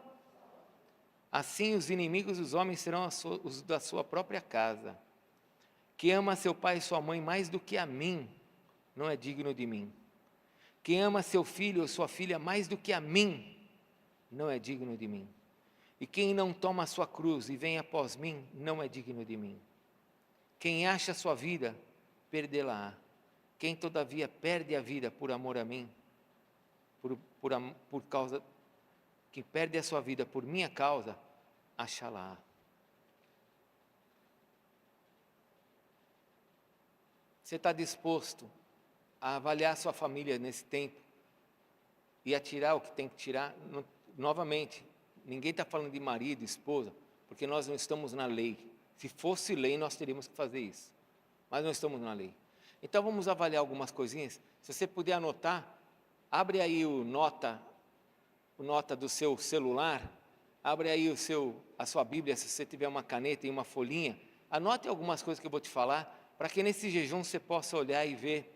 Assim os inimigos dos homens serão os da sua própria casa. Quem ama seu pai e sua mãe mais do que a mim, não é digno de mim. Quem ama seu filho ou sua filha mais do que a mim, não é digno de mim. E quem não toma a sua cruz e vem após mim, não é digno de mim. Quem acha a sua vida, perdê-la-á. Quem todavia perde a vida por amor a mim, quem perde a sua vida por minha causa, achá-la-á. Você está disposto a avaliar sua família nesse tempo e a tirar o que tem que tirar? Novamente, ninguém está falando de marido, esposa, porque nós não estamos na lei. Se fosse lei, nós teríamos que fazer isso, mas não estamos na lei. Então vamos avaliar algumas coisinhas. Se você puder anotar, abre aí o nota do seu celular, abre aí a sua Bíblia, se você tiver uma caneta e uma folhinha, anote algumas coisas que eu vou te falar, para que nesse jejum você possa olhar e ver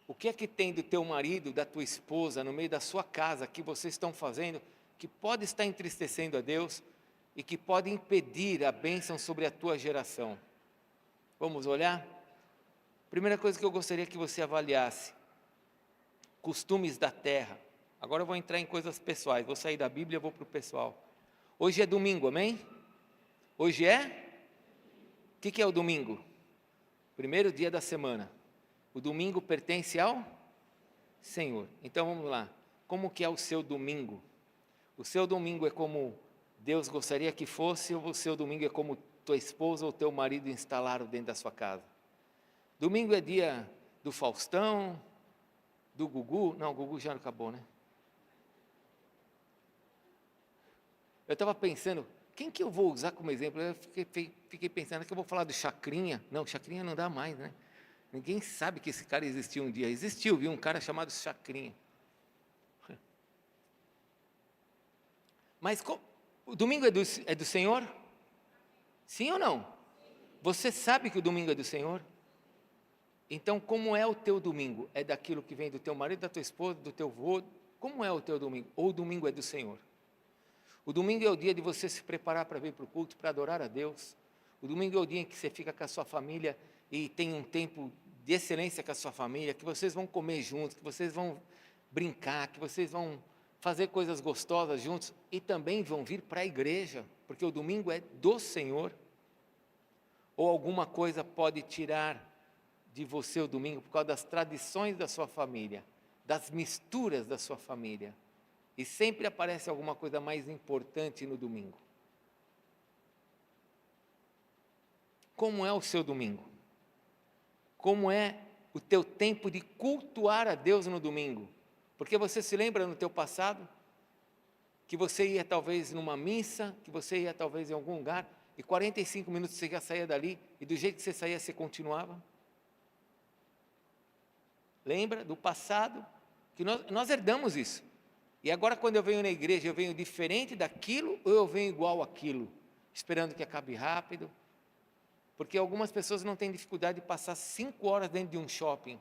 o que é que tem do teu marido, da tua esposa, no meio da sua casa, que vocês estão fazendo, que pode estar entristecendo a Deus e que pode impedir a bênção sobre a tua geração. Vamos olhar? Primeira coisa que eu gostaria que você avaliasse: costumes da terra. Agora eu vou entrar em coisas pessoais, vou sair da Bíblia e vou para o pessoal. Hoje é domingo, amém? Hoje é? O que é o domingo? Primeiro dia da semana. O domingo pertence ao Senhor. Então vamos lá. Como que é o seu domingo? O seu domingo é como Deus gostaria que fosse, ou o seu domingo é como tua esposa ou teu marido instalaram dentro da sua casa? Domingo é dia do Faustão, do Gugu. Não, o Gugu já acabou, né? Eu estava pensando, quem que eu vou usar como exemplo? Eu fiquei pensando que eu vou falar do Chacrinha. Não, Chacrinha não dá mais, né? Ninguém sabe que esse cara existiu um dia. Existiu, viu? Um cara chamado Chacrinha. Mas o domingo é do Senhor? Sim ou não? Você sabe que o domingo é do Senhor? Então, como é o teu domingo? É daquilo que vem do teu marido, da tua esposa, do teu avô? Como é o teu domingo? Ou o domingo é do Senhor? O domingo é o dia de você se preparar para vir para o culto, para adorar a Deus. O domingo é o dia em que você fica com a sua família e tem um tempo de excelência com a sua família, que vocês vão comer juntos, que vocês vão brincar, que vocês vão fazer coisas gostosas juntos e também vão vir para a igreja, porque o domingo é do Senhor. Ou alguma coisa pode tirar de você o domingo por causa das tradições da sua família, das misturas da sua família. E sempre aparece alguma coisa mais importante no domingo. Como é o seu domingo? Como é o teu tempo de cultuar a Deus no domingo? Porque você se lembra no teu passado que você ia talvez numa missa, que você ia talvez em algum lugar, e 45 minutos você já saía dali, e do jeito que você saía, você continuava? Lembra do passado? Que nós herdamos isso. E agora quando eu venho na igreja, eu venho diferente daquilo ou eu venho igual àquilo? Esperando que acabe rápido? Porque algumas pessoas não têm dificuldade de passar 5 horas dentro de um shopping,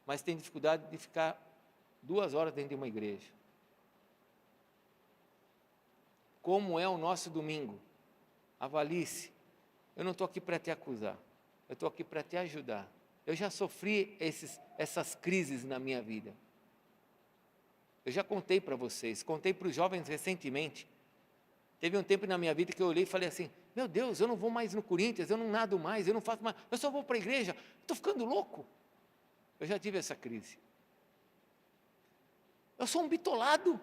mas têm dificuldade de ficar 2 horas dentro de uma igreja. como é o nosso domingo. Avalie-se. Eu não estou aqui para te acusar, eu estou aqui para te ajudar. Eu já sofri essas crises na minha vida. Eu já contei para vocês, contei para os jovens recentemente. Teve um tempo na minha vida que eu olhei e falei assim, meu Deus, eu não vou mais no Corinthians, eu não nado mais, eu não faço mais, eu só vou para a igreja, estou ficando louco. Eu já tive essa crise. Eu sou um bitolado.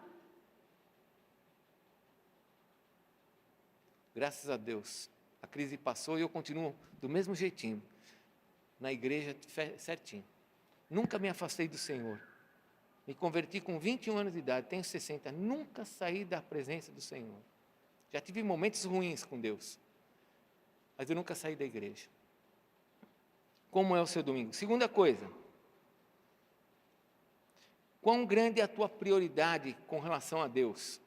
Graças a Deus, a crise passou e eu continuo do mesmo jeitinho, na igreja certinho. Nunca me afastei do Senhor. Me converti com 21 anos de idade, tenho 60, nunca saí da presença do Senhor. Já tive momentos ruins com Deus, mas eu nunca saí da igreja. Como é o seu domingo? Segunda coisa, quão grande é a tua prioridade com relação a Deus?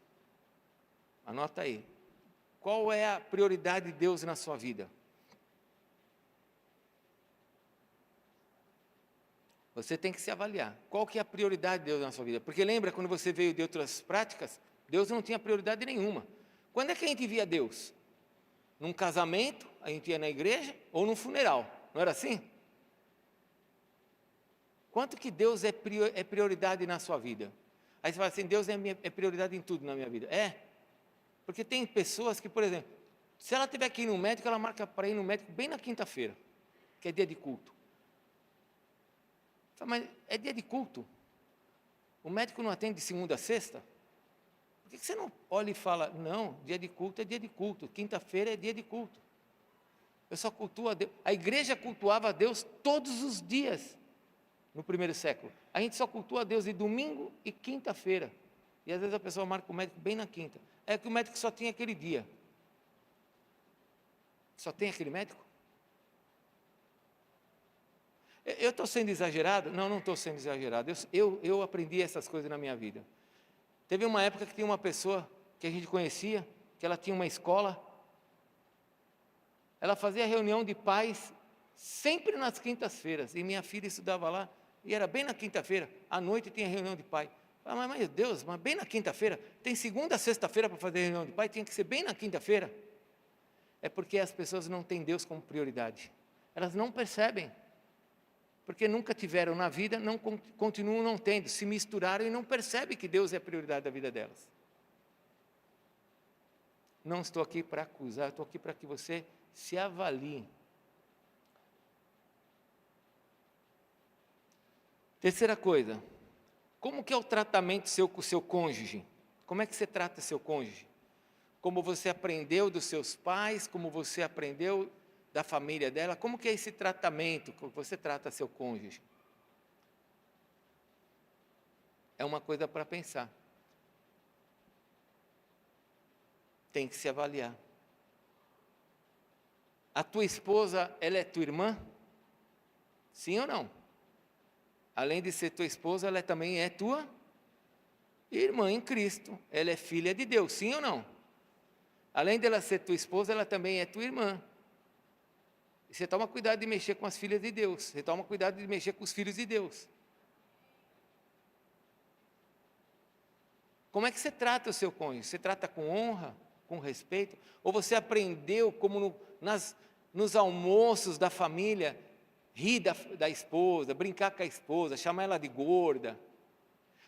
Anota aí. Qual é a prioridade de Deus na sua vida? Você tem que se avaliar. Qual que é a prioridade de Deus na sua vida? Porque lembra quando você veio de outras práticas? Deus não tinha prioridade nenhuma. Quando é que a gente via Deus? Num casamento, a gente ia na igreja, ou num funeral. Não era assim? Quanto que Deus é prioridade na sua vida? Aí você fala assim, Deus é prioridade em tudo na minha vida. É. Porque tem pessoas que, por exemplo, se ela tiver que ir no médico, ela marca para ir no médico bem na quinta-feira, que é dia de culto. Mas é dia de culto. O médico não atende de segunda a sexta? Por que você não olha e fala, não, dia de culto é dia de culto, quinta-feira é dia de culto. Eu só cultuo a Deus. A igreja cultuava a Deus todos os dias, no primeiro século. A gente só cultua a Deus de domingo e quinta-feira. E às vezes a pessoa marca o médico bem na quinta. É que o médico só tem aquele dia. Só tem aquele médico? Eu estou sendo exagerado? Não, não estou sendo exagerado. Eu aprendi essas coisas na minha vida. Teve uma época que tinha uma pessoa que a gente conhecia, que ela tinha uma escola. Ela fazia reunião de pais sempre nas quintas-feiras. E minha filha estudava lá, e era bem na quinta-feira. À noite tinha reunião de pai. Mas meu Deus, mas bem na quinta-feira? Tem segunda a sexta-feira para fazer reunião de pai? Tinha que ser bem na quinta-feira? É porque as pessoas não têm Deus como prioridade. Elas não percebem. Porque nunca tiveram na vida, continuam não tendo, se misturaram e não percebem que Deus é a prioridade da vida delas. Não estou aqui para acusar, estou aqui para que você se avalie. Terceira coisa, como que é o tratamento seu com o seu cônjuge? Como é que você trata seu cônjuge? Como você aprendeu dos seus pais, como você aprendeu da família dela, como que é esse tratamento que você trata seu cônjuge? É uma coisa para pensar. Tem que se avaliar. A tua esposa, ela é tua irmã? Sim ou não? Além de ser tua esposa, ela também é tua irmã em Cristo. Ela é filha de Deus, sim ou não? Além dela ser tua esposa, ela também é tua irmã. Você toma cuidado de mexer com as filhas de Deus. Você toma cuidado de mexer com os filhos de Deus. Como é que você trata o seu cônjuge? Você trata com honra, com respeito? Ou você aprendeu como nos almoços da família, rir da esposa, brincar com a esposa, chamar ela de gorda,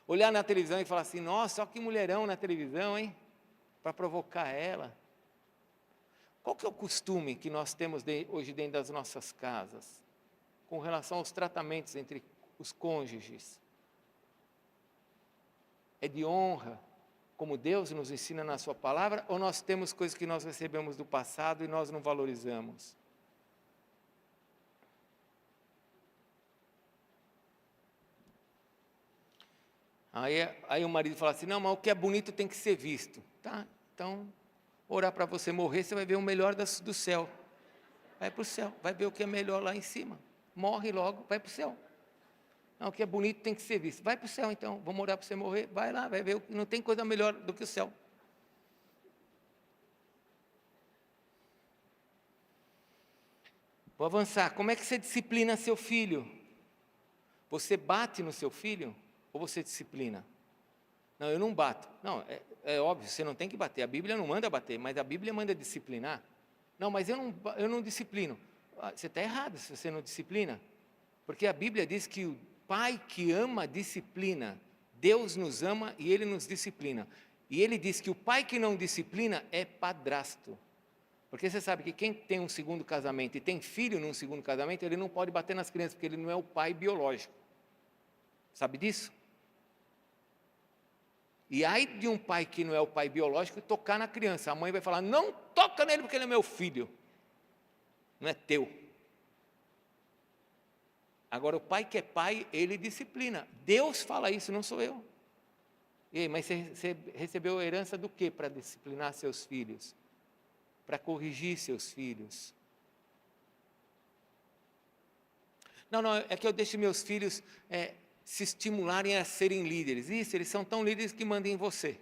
olhar na televisão e falar assim, nossa, olha que mulherão na televisão, hein? Para provocar ela. Qual que é o costume que nós temos hoje dentro das nossas casas, com relação aos tratamentos entre os cônjuges? É de honra, como Deus nos ensina na sua palavra, ou nós temos coisas que nós recebemos do passado e nós não valorizamos? Aí o marido fala assim, não, mas o que é bonito tem que ser visto. Tá, então, orar para você morrer, você vai ver o melhor do céu. Vai para o céu, vai ver o que é melhor lá em cima. Morre logo, vai para o céu. Não, o que é bonito tem que ser visto. Vai para o céu então, vamos orar para você morrer. Vai lá, vai ver, não tem coisa melhor do que o céu. Vou avançar. Como é que você disciplina seu filho? Você bate no seu filho ou você disciplina? Não, eu não bato. Não, é óbvio, você não tem que bater. A Bíblia não manda bater, mas a Bíblia manda disciplinar. Não, mas eu não disciplino. Você está errado se você não disciplina. Porque a Bíblia diz que o pai que ama disciplina. Deus nos ama e Ele nos disciplina. E Ele diz que o pai que não disciplina é padrasto. Porque você sabe que quem tem um segundo casamento e tem filho num segundo casamento, ele não pode bater nas crianças, porque ele não é o pai biológico. Sabe disso? E aí de um pai que não é o pai biológico tocar na criança. A mãe vai falar, não toca nele porque ele é meu filho. Não é teu. Agora o pai que é pai, ele disciplina. Deus fala isso, não sou eu. E aí, mas você recebeu a herança do que para disciplinar seus filhos? Para corrigir seus filhos? Não, é que eu deixo meus filhos se estimularem a serem líderes. Isso, eles são tão líderes que mandam em você.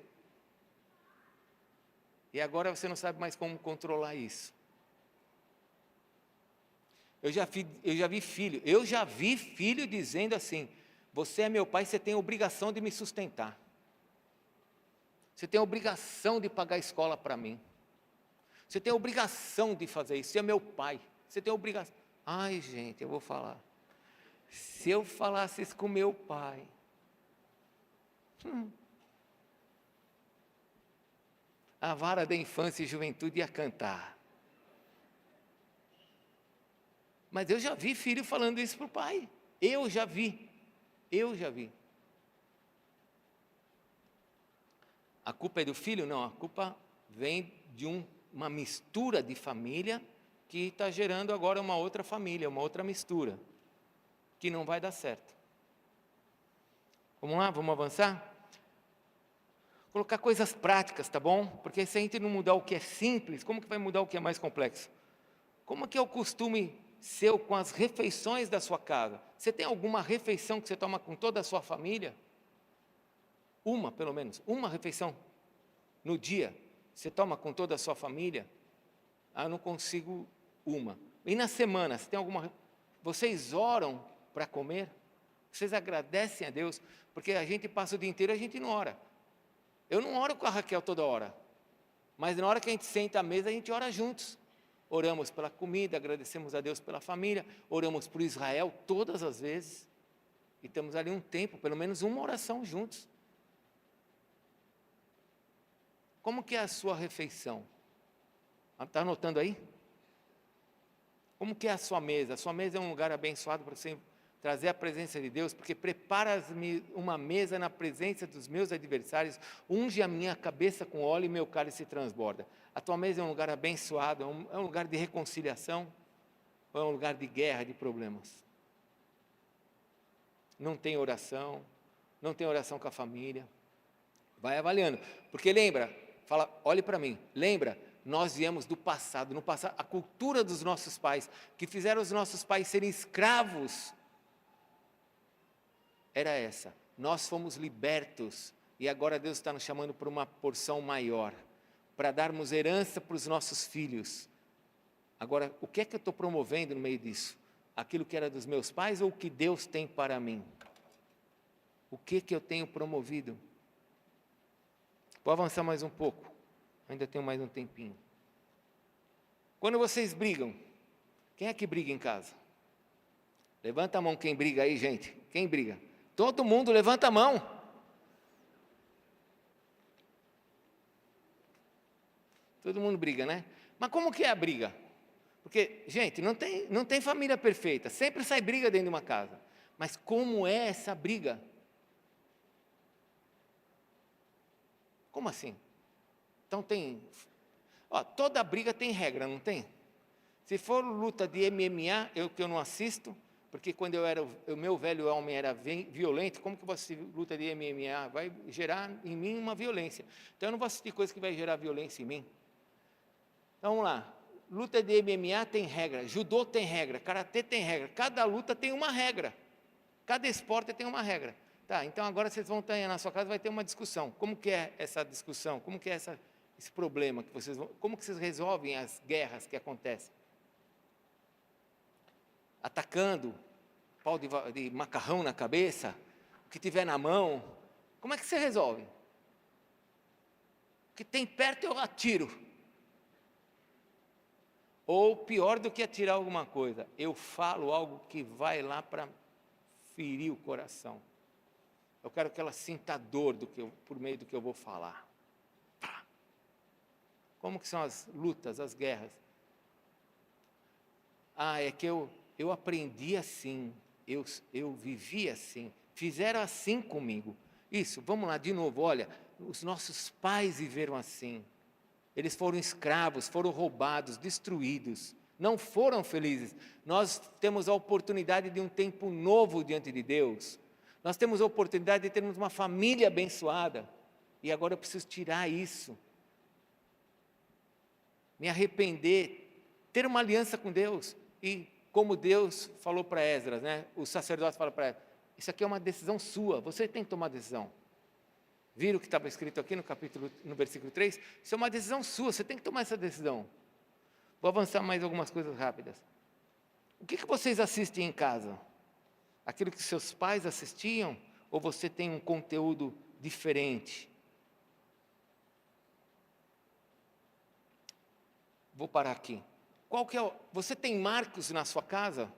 E agora você não sabe mais como controlar isso. Eu já vi filho dizendo assim, você é meu pai, você tem a obrigação de me sustentar. Você tem a obrigação de pagar a escola para mim. Você tem a obrigação de fazer isso, você é meu pai. Você tem a obrigação. Ai, gente, eu vou falar. Se eu falasse isso com meu pai, a vara da infância e juventude ia cantar. Mas eu já vi filho falando isso para o pai. Eu já vi. A culpa é do filho? Não, a culpa vem de uma mistura de família que está gerando agora uma outra família, uma outra mistura, que não vai dar certo. Vamos lá, vamos avançar? Colocar coisas práticas, tá bom? Porque se a gente não mudar o que é simples, como que vai mudar o que é mais complexo? Como que é o costume seu com as refeições da sua casa? Você tem alguma refeição que você toma com toda a sua família? Uma, pelo menos, uma refeição no dia, você toma com toda a sua família? Eu não consigo uma. E na semana, você tem alguma... Vocês oram para comer? Vocês agradecem a Deus? Porque a gente passa o dia inteiro e a gente não ora. Eu não oro com a Raquel toda hora, mas na hora que a gente senta à mesa, a gente ora juntos. Oramos pela comida, agradecemos a Deus pela família, oramos por Israel todas as vezes, e temos ali um tempo, pelo menos uma oração juntos. Como que é a sua refeição? Está anotando aí? Como que é a sua mesa? A sua mesa é um lugar abençoado para você trazer a presença de Deus, porque preparas-me uma mesa na presença dos meus adversários, unge a minha cabeça com óleo e meu cálice transborda. A tua mesa é um lugar abençoado, é um lugar de reconciliação, ou é um lugar de guerra, de problemas? Não tem oração com a família. Vai avaliando, porque lembra, fala, olhe para mim, lembra, nós viemos do passado, no passado, a cultura dos nossos pais, que fizeram os nossos pais serem escravos, era essa. Nós fomos libertos e agora Deus está nos chamando para uma porção maior, para darmos herança para os nossos filhos. Agora, o que é que eu estou promovendo no meio disso? Aquilo que era dos meus pais ou o que Deus tem para mim? O que eu tenho promovido? Vou avançar mais um pouco, ainda tenho mais um tempinho. Quando vocês brigam, quem é que briga em casa? Levanta a mão quem briga aí, gente. Quem briga? Todo mundo levanta a mão. Todo mundo briga, né? Mas como que é a briga? Porque, gente, não tem família perfeita. Sempre sai briga dentro de uma casa. Mas como é essa briga? Como assim? Então toda briga tem regra, não tem? Se for luta de MMA, que eu não assisto, porque quando o meu velho homem era violento, como que você luta de MMA? Vai gerar em mim uma violência. Então eu não vou assistir coisa que vai gerar violência em mim. Então vamos lá, luta de MMA tem regra, judô tem regra, karatê tem regra, cada luta tem uma regra, cada esporte tem uma regra. Tá, então agora vocês vão estar na sua casa, vai ter uma discussão. Como que é essa discussão? Como que é esse problema que como que vocês resolvem as guerras que acontecem? Atacando, pau de macarrão na cabeça, o que tiver na mão. Como é que você resolve? que tem perto eu atiro. Ou pior do que atirar alguma coisa, eu falo algo que vai lá para ferir o coração. Eu quero que ela sinta a dor por meio do que eu vou falar. Como que são as lutas, as guerras? É que eu aprendi assim, eu vivi assim, fizeram assim comigo. Isso, vamos lá de novo, olha, os nossos pais viveram assim. Eles foram escravos, foram roubados, destruídos, não foram felizes. Nós temos a oportunidade de um tempo novo diante de Deus. Nós temos a oportunidade de termos uma família abençoada. E agora eu preciso tirar isso. Me arrepender, ter uma aliança com Deus. E como Deus falou para Esdras, né? O sacerdote fala para Esdras, isso aqui é uma decisão sua, você tem que tomar decisão. Viram o que estava escrito aqui no versículo 3? Isso é uma decisão sua, você tem que tomar essa decisão. Vou avançar mais algumas coisas rápidas. O que vocês assistem em casa? Aquilo que seus pais assistiam? Ou você tem um conteúdo diferente? Vou parar aqui. Você tem marcos na sua casa?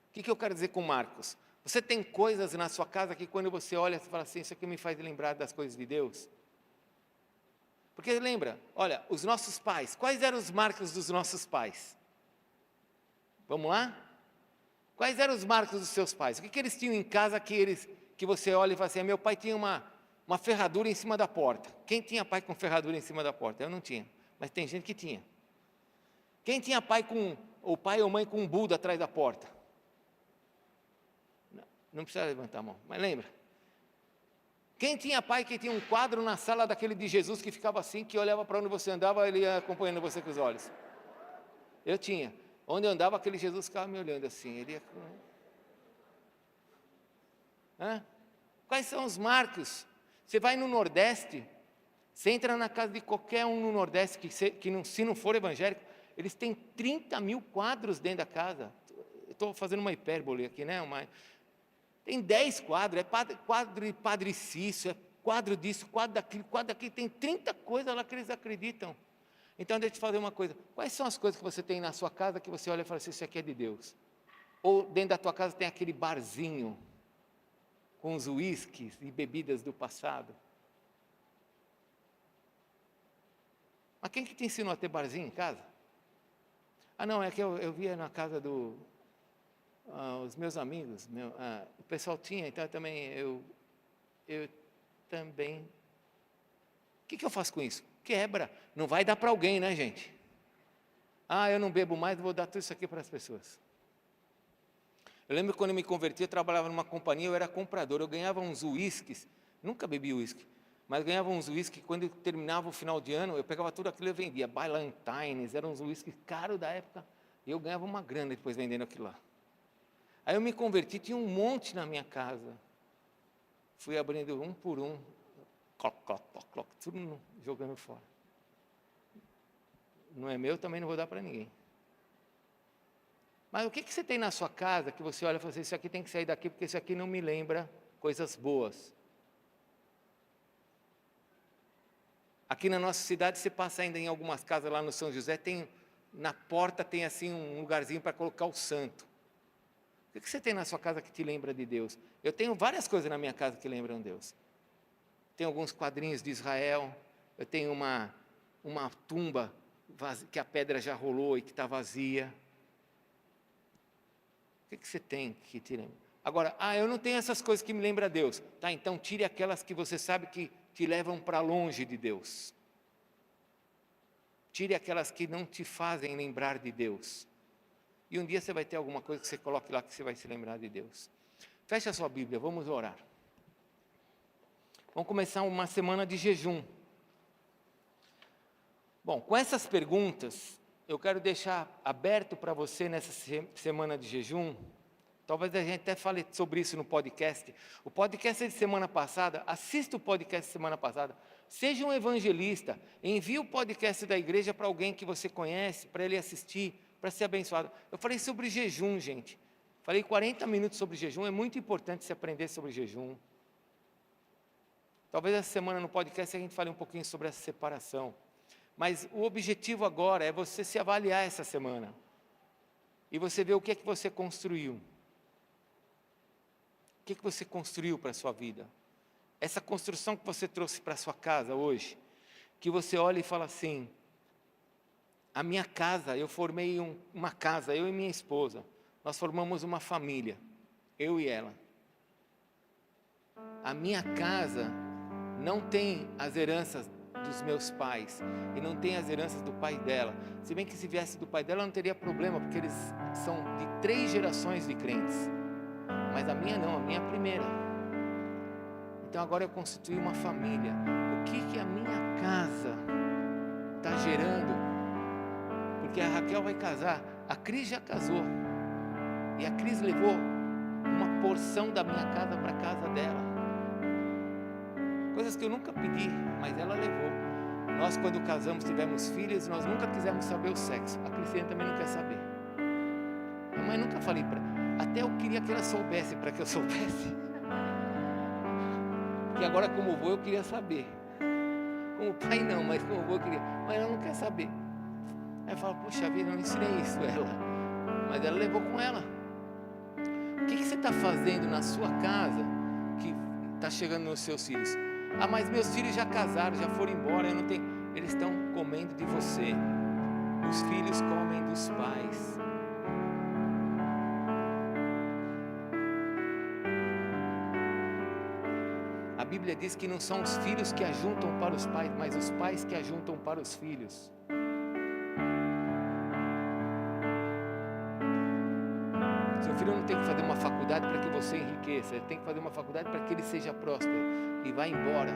O que eu quero dizer com marcos? Você tem coisas na sua casa que quando você olha, você fala assim, isso aqui me faz lembrar das coisas de Deus? Porque lembra, olha, os nossos pais, quais eram os marcos dos nossos pais? Vamos lá? Quais eram os marcos dos seus pais? O que eles tinham em casa que você olha e fala assim, meu pai tinha uma ferradura em cima da porta. Quem tinha pai com ferradura em cima da porta? Eu não tinha, mas tem gente que tinha. Quem tinha pai ou mãe com um Buda atrás da porta? Não precisa levantar a mão, mas lembra? Quem tinha pai que tinha um quadro na sala daquele de Jesus que ficava assim, que olhava para onde você andava, ele ia acompanhando você com os olhos? Eu tinha. Onde eu andava, aquele Jesus ficava me olhando assim. Ele ia... Quais são os marcos? Você vai no Nordeste, você entra na casa de qualquer um no Nordeste, se não for evangélico, eles têm 30 mil quadros dentro da casa. Estou fazendo uma hipérbole aqui, né? Tem 10 quadros, é quadro de Padre Cício, é quadro disso, quadro daquilo, tem 30 coisas lá que eles acreditam. Então, deixa eu te fazer uma coisa, quais são as coisas que você tem na sua casa que você olha e fala assim, isso aqui é de Deus? Ou dentro da tua casa tem aquele barzinho, com os uísques e bebidas do passado? Mas quem que te ensinou a ter barzinho em casa? Não, é que eu via na casa os meus amigos, o pessoal tinha, então eu também. O que eu faço com isso? Quebra, não vai dar para alguém, né, gente? Eu não bebo mais, vou dar tudo isso aqui para as pessoas. Eu lembro quando eu me converti, eu trabalhava numa companhia, eu era comprador, eu ganhava uns uísques, nunca bebi uísque, mas ganhava uns uísques, quando eu terminava o final de ano, eu pegava tudo aquilo e vendia, Ballantines, eram uns uísques caros da época, e eu ganhava uma grana depois vendendo aquilo lá. Aí eu me converti, tinha um monte na minha casa. Fui abrindo um por um, tudo jogando fora. Não é meu, também não vou dar para ninguém. Mas o que você tem na sua casa que você olha e fala assim, isso aqui tem que sair daqui, porque isso aqui não me lembra coisas boas. Aqui na nossa cidade, você passa ainda em algumas casas lá no São José, na porta tem assim um lugarzinho para colocar o santo. O que você tem na sua casa que te lembra de Deus? Eu tenho várias coisas na minha casa que lembram Deus. Tem alguns quadrinhos de Israel, eu tenho uma tumba que a pedra já rolou e que está vazia. O que você tem que te lembra? Agora, eu não tenho essas coisas que me lembram Deus. Tá, então tire aquelas que você sabe que te levam para longe de Deus. Tire aquelas que não te fazem lembrar de Deus. E um dia você vai ter alguma coisa que você coloque lá que você vai se lembrar de Deus. Feche a sua Bíblia, vamos orar. Vamos começar uma semana de jejum. Bom, com essas perguntas, eu quero deixar aberto para você nessa semana de jejum. Talvez a gente até fale sobre isso no podcast. O podcast é de semana passada, assista o podcast de semana passada. Seja um evangelista, envie o podcast da igreja para alguém que você conhece, para ele assistir, para ser abençoado. Eu falei sobre jejum, gente. Falei 40 minutos sobre jejum, é muito importante se aprender sobre jejum. Talvez essa semana no podcast a gente fale um pouquinho sobre essa separação. Mas o objetivo agora é você se avaliar essa semana. E você ver o que é que você construiu. O que é que você construiu para a sua vida? Essa construção que você trouxe para a sua casa hoje, que você olha e fala assim, a minha casa, eu formei uma casa, eu e minha esposa, nós formamos uma família, eu e ela. A minha casa não tem as heranças dos meus pais, e não tem as heranças do pai dela, se bem que se viesse do pai dela não teria problema, porque eles são de 3 gerações de crentes, mas a minha não, a minha é a primeira. Então agora eu constituí uma família. O que a minha casa está gerando? Porque a Raquel vai casar, a Cris já casou, e a Cris levou uma porção da minha casa para a casa dela. Coisas que eu nunca pedi, mas ela levou. Nós, quando casamos, tivemos filhos, nós nunca quisemos saber o sexo. A Cristiane também não quer saber. A mãe nunca falei para ela. Até eu queria que ela soubesse, para que eu soubesse. Porque agora, como vô, eu queria saber. Como pai, não, mas como vô, eu queria. Mas ela não quer saber. Aí eu falo, puxa vida, eu não ensinei isso a ela. Mas ela levou com ela. O que você está fazendo na sua casa que está chegando nos seus filhos? Ah, mas meus filhos já casaram, já foram embora, eu não tenho. Eles estão comendo de você. Os filhos comem dos pais. A Bíblia diz que não são os filhos que ajuntam para os pais, mas os pais que ajuntam para os filhos. Seu filho não tem que fazer uma faculdade para que você enriqueça, ele tem que fazer uma faculdade para que ele seja próspero e vá embora.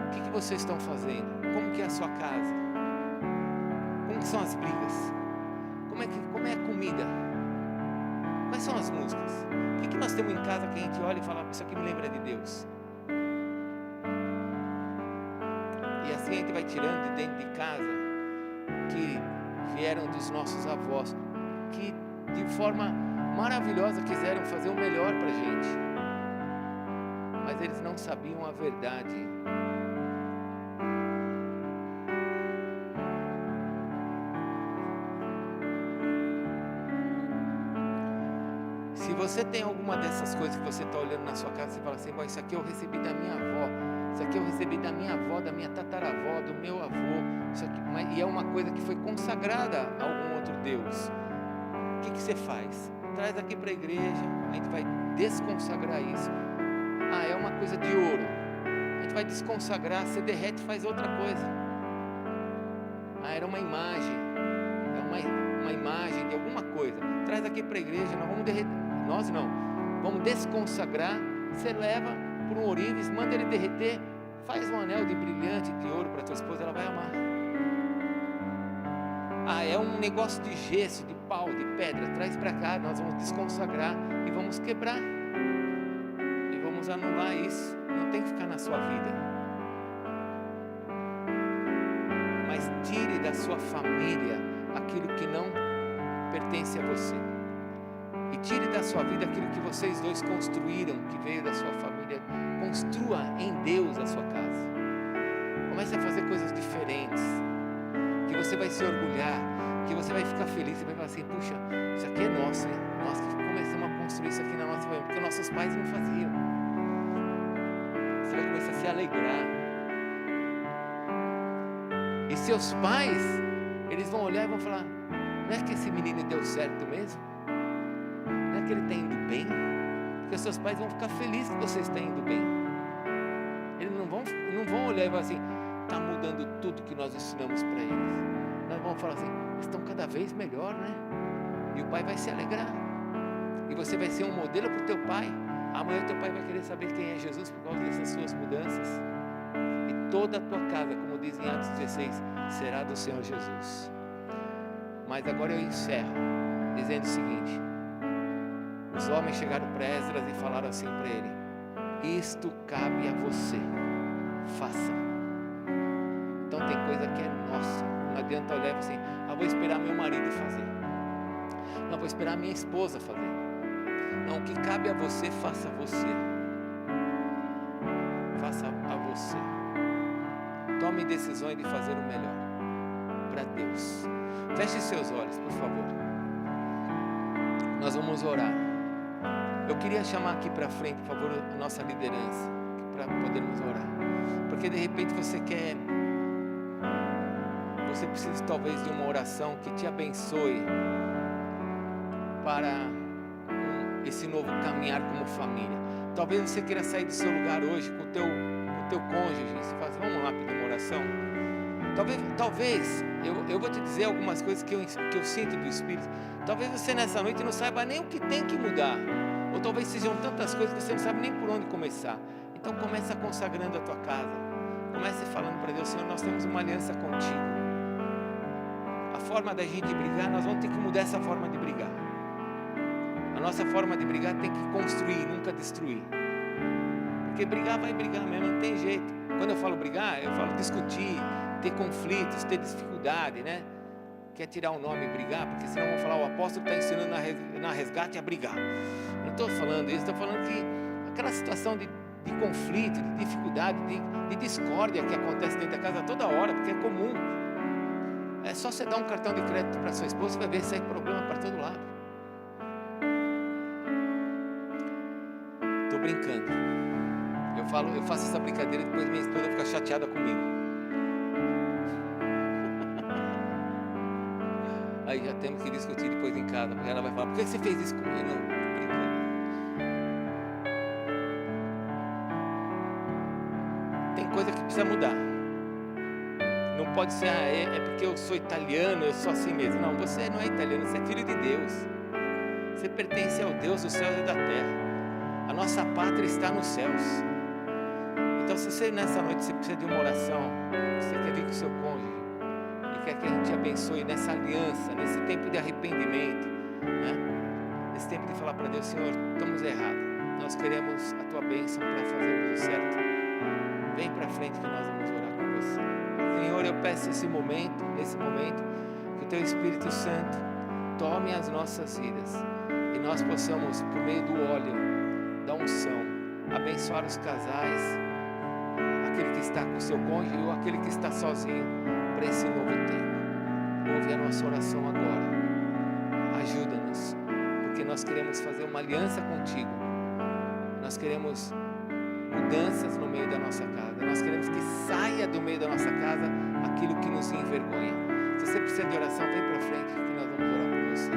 O que vocês estão fazendo? Como que é a sua casa? Como que são as brigas? Como é a comida? Quais são as músicas? O que nós temos em casa que a gente olha e fala, isso aqui me lembra de Deus? E assim a gente vai tirando de dentro de casa que vieram dos nossos avós, que de forma maravilhosa quiseram fazer o melhor para a gente, mas eles não sabiam a verdade. Se você tem alguma dessas coisas que você está olhando na sua casa, você fala assim, isso aqui eu recebi da minha avó, isso aqui eu recebi da minha avó, da minha tataravó, do meu avô, isso aqui, e é uma coisa que foi consagrada a algum outro Deus. O que você faz? Traz aqui para a igreja, a gente vai desconsagrar isso. Ah, é uma coisa de ouro, a gente vai desconsagrar, você derrete e faz outra coisa. Ah, era uma imagem, é uma imagem de alguma coisa. Traz aqui para a igreja, nós vamos derreter. Nós não, vamos desconsagrar. Você leva por um ourives, manda ele derreter, faz um anel de brilhante de ouro para tua esposa, ela vai amar. Ah, é um negócio de gesso, de pau, de pedra, traz para cá, nós vamos desconsagrar e vamos quebrar e vamos anular isso. Não tem que ficar na sua vida, mas tire da sua família aquilo que não pertence a você. E tire da sua vida aquilo que vocês dois construíram, que veio da sua família. Construa em Deus a sua casa. Comece a fazer coisas diferentes, que você vai se orgulhar, que você vai ficar feliz e vai falar assim, puxa, isso aqui é nosso, hein? Nós que começamos a construir isso aqui na nossa família, porque nossos pais não faziam. Você vai começar a se alegrar. E seus pais, eles vão olhar e vão falar, não é que esse menino deu certo mesmo? Não é que ele está indo bem? Porque seus pais vão ficar felizes que você está indo bem. Eles não vão olhar e falar assim, está mudando tudo que nós ensinamos para eles. Nós vamos falar assim, eles estão cada vez melhor, né? E o pai vai se alegrar. E você vai ser um modelo para o teu pai. Amanhã o teu pai vai querer saber quem é Jesus por causa dessas suas mudanças. E toda a tua casa, como diz em Atos 16, será do Senhor Jesus. Mas agora eu encerro dizendo o seguinte: os homens chegaram para Esdras e falaram assim para ele: isto cabe a você, faça. Então tem coisa que é nossa. Não adianta olhar e falar assim, vou esperar meu marido fazer, não, vou esperar minha esposa fazer. Não, o que cabe a você, faça você. Faça a você. Tome decisões de fazer o melhor para Deus. Feche seus olhos, por favor. Nós vamos orar. Eu queria chamar aqui para frente, por favor, a nossa liderança, para podermos orar. Porque de repente você precisa talvez de uma oração que te abençoe para esse novo caminhar como família. Talvez você queira sair do seu lugar hoje com o teu cônjuge. Você fala assim, vamos lá pedir uma oração. Talvez eu vou te dizer algumas coisas que eu sinto do Espírito. Talvez você nessa noite não saiba nem o que tem que mudar. Ou talvez sejam tantas coisas que você não sabe nem por onde começar. Então comece consagrando a tua casa. Comece falando para Deus, Senhor, nós temos uma aliança contigo. A forma da gente brigar, nós vamos ter que mudar essa forma de brigar. A nossa forma de brigar tem que construir, nunca destruir. Porque brigar vai brigar mesmo, não tem jeito. Quando eu falo brigar, eu falo discutir, ter conflitos, ter dificuldade, né? Quer tirar o nome brigar, porque senão vão falar, o apóstolo está ensinando na resgate a brigar. Não estou falando isso, estou falando que aquela situação de conflito, de dificuldade, de discórdia que acontece dentro da casa toda hora, porque é comum. É só você dar um cartão de crédito para sua esposa, você vai ver sair problema para todo lado. Estou brincando. Eu faço essa brincadeira e depois minha esposa fica chateada comigo. Aí já temos que discutir depois em casa, porque ela vai falar, por que você fez isso comigo? Não, brincando. Tem coisa que precisa mudar. Não pode ser, é porque eu sou italiano, eu sou assim mesmo. Não, você não é italiano, você é filho de Deus. Você pertence ao Deus dos céus e da terra. A nossa pátria está nos céus. Então, se você nessa noite você precisa de uma oração, você quer vir com o seu cônjuge e quer que a gente abençoe nessa aliança, nesse tempo de arrependimento, né? Nesse tempo de falar para Deus, Senhor, estamos errados. Nós queremos a tua bênção para fazermos o certo. Vem para frente que nós vamos orar com você. Senhor, eu peço nesse momento, que o teu Espírito Santo tome as nossas vidas e nós possamos, por meio do óleo, da unção, abençoar os casais, aquele que está com o seu cônjuge ou aquele que está sozinho para esse novo tempo. Ouve a nossa oração agora. Ajuda-nos, porque nós queremos fazer uma aliança contigo. Nós queremos mudanças no meio da nossa casa. Nós queremos que saia do meio da nossa casa aquilo que nos envergonha. Se você precisa de oração, vem para frente que nós vamos orar por você.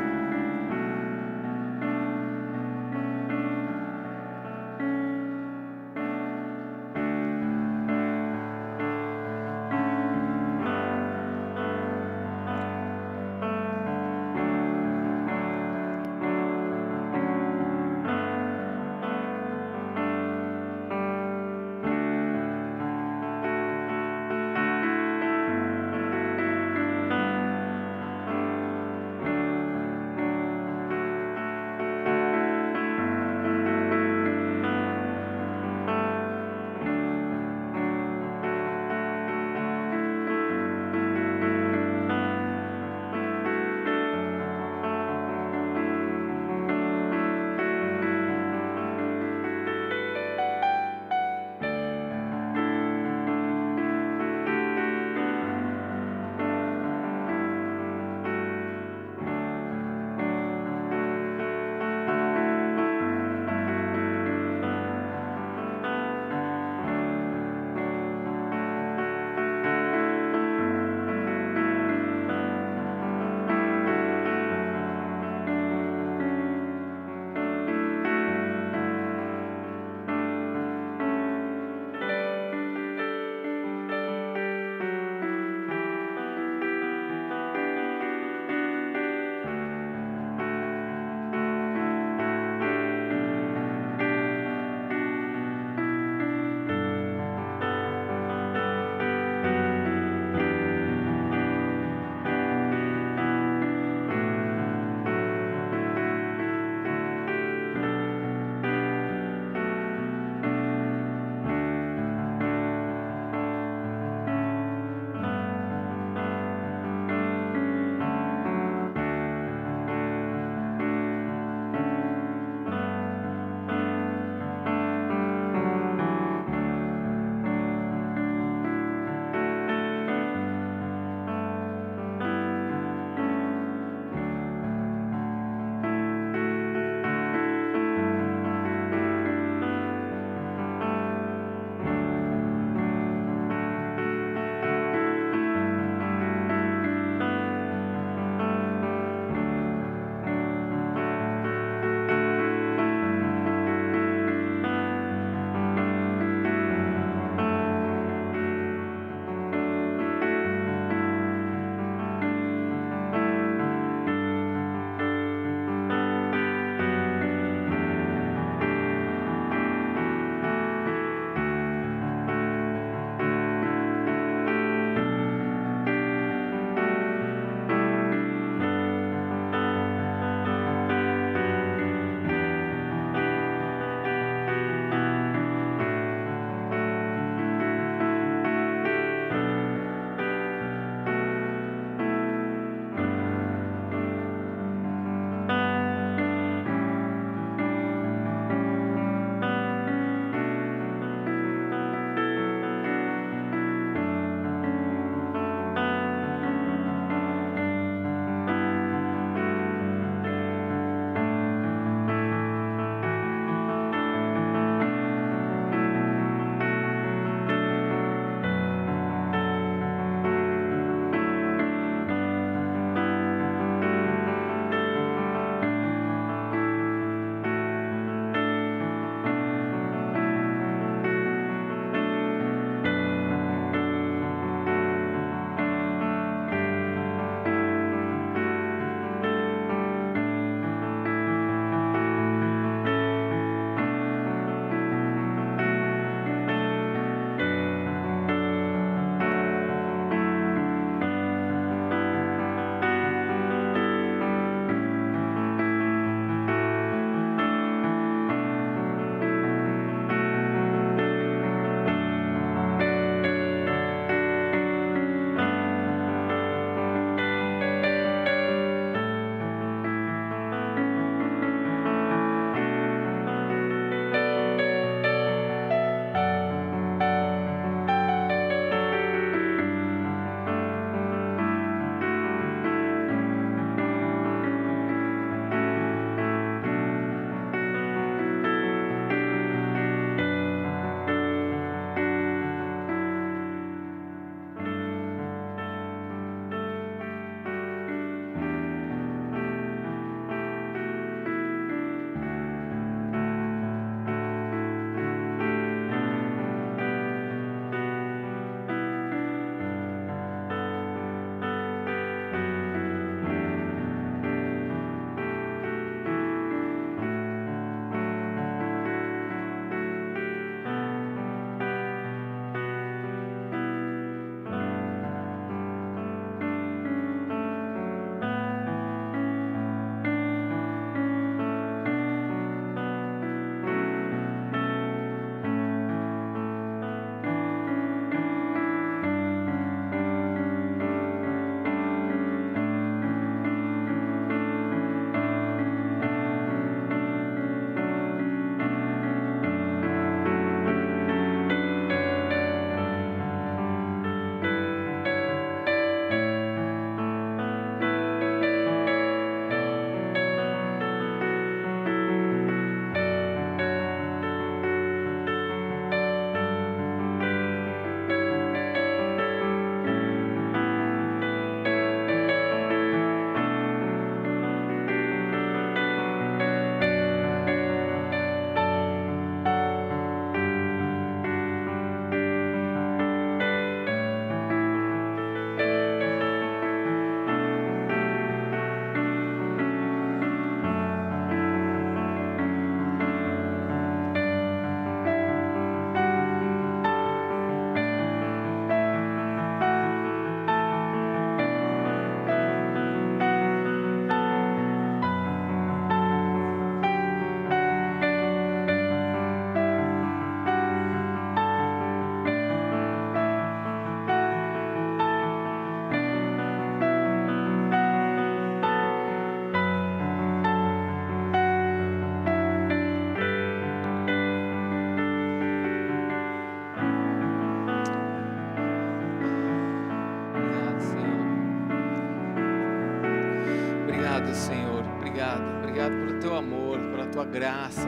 graça.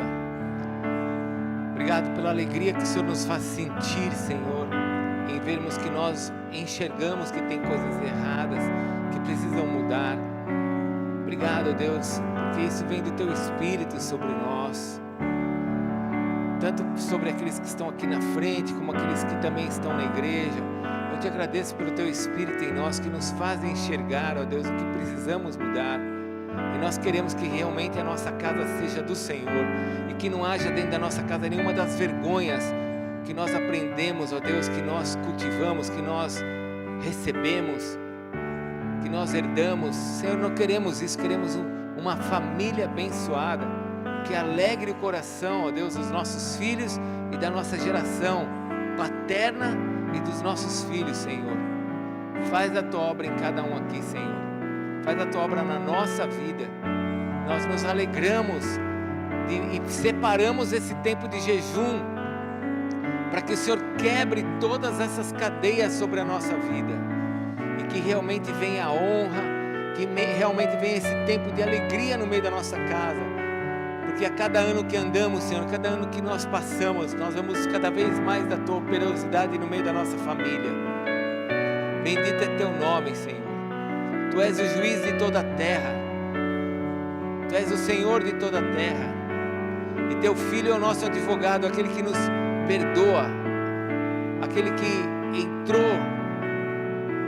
Obrigado pela alegria que o Senhor nos faz sentir, Senhor, em vermos que nós enxergamos que tem coisas erradas, que precisam mudar. Obrigado, Deus, porque isso vem do Teu Espírito sobre nós, tanto sobre aqueles que estão aqui na frente, como aqueles que também estão na igreja. Eu te agradeço pelo Teu Espírito em nós, que nos faz enxergar, ó Deus, o que precisamos mudar. E nós queremos que realmente a nossa casa seja do Senhor, e que não haja dentro da nossa casa nenhuma das vergonhas que nós aprendemos, ó Deus, que nós cultivamos, que nós recebemos, que nós herdamos. Senhor, não queremos isso, queremos uma família abençoada, que alegre o coração, ó Deus, dos nossos filhos e da nossa geração paterna e dos nossos filhos, Senhor. Faz a Tua obra em cada um aqui, Senhor. Faz a Tua obra na nossa vida. Nós nos alegramos e separamos esse tempo de jejum para que o Senhor quebre todas essas cadeias sobre a nossa vida, e que realmente venha a honra, que realmente venha esse tempo de alegria no meio da nossa casa, porque a cada ano que andamos, Senhor, cada ano que nós passamos, nós vemos cada vez mais da Tua operosidade no meio da nossa família. Bendito é Teu nome, Senhor. Tu és o juiz de toda a terra, Tu és o Senhor de toda a terra, e Teu Filho é o nosso advogado, aquele que nos perdoa, aquele que entrou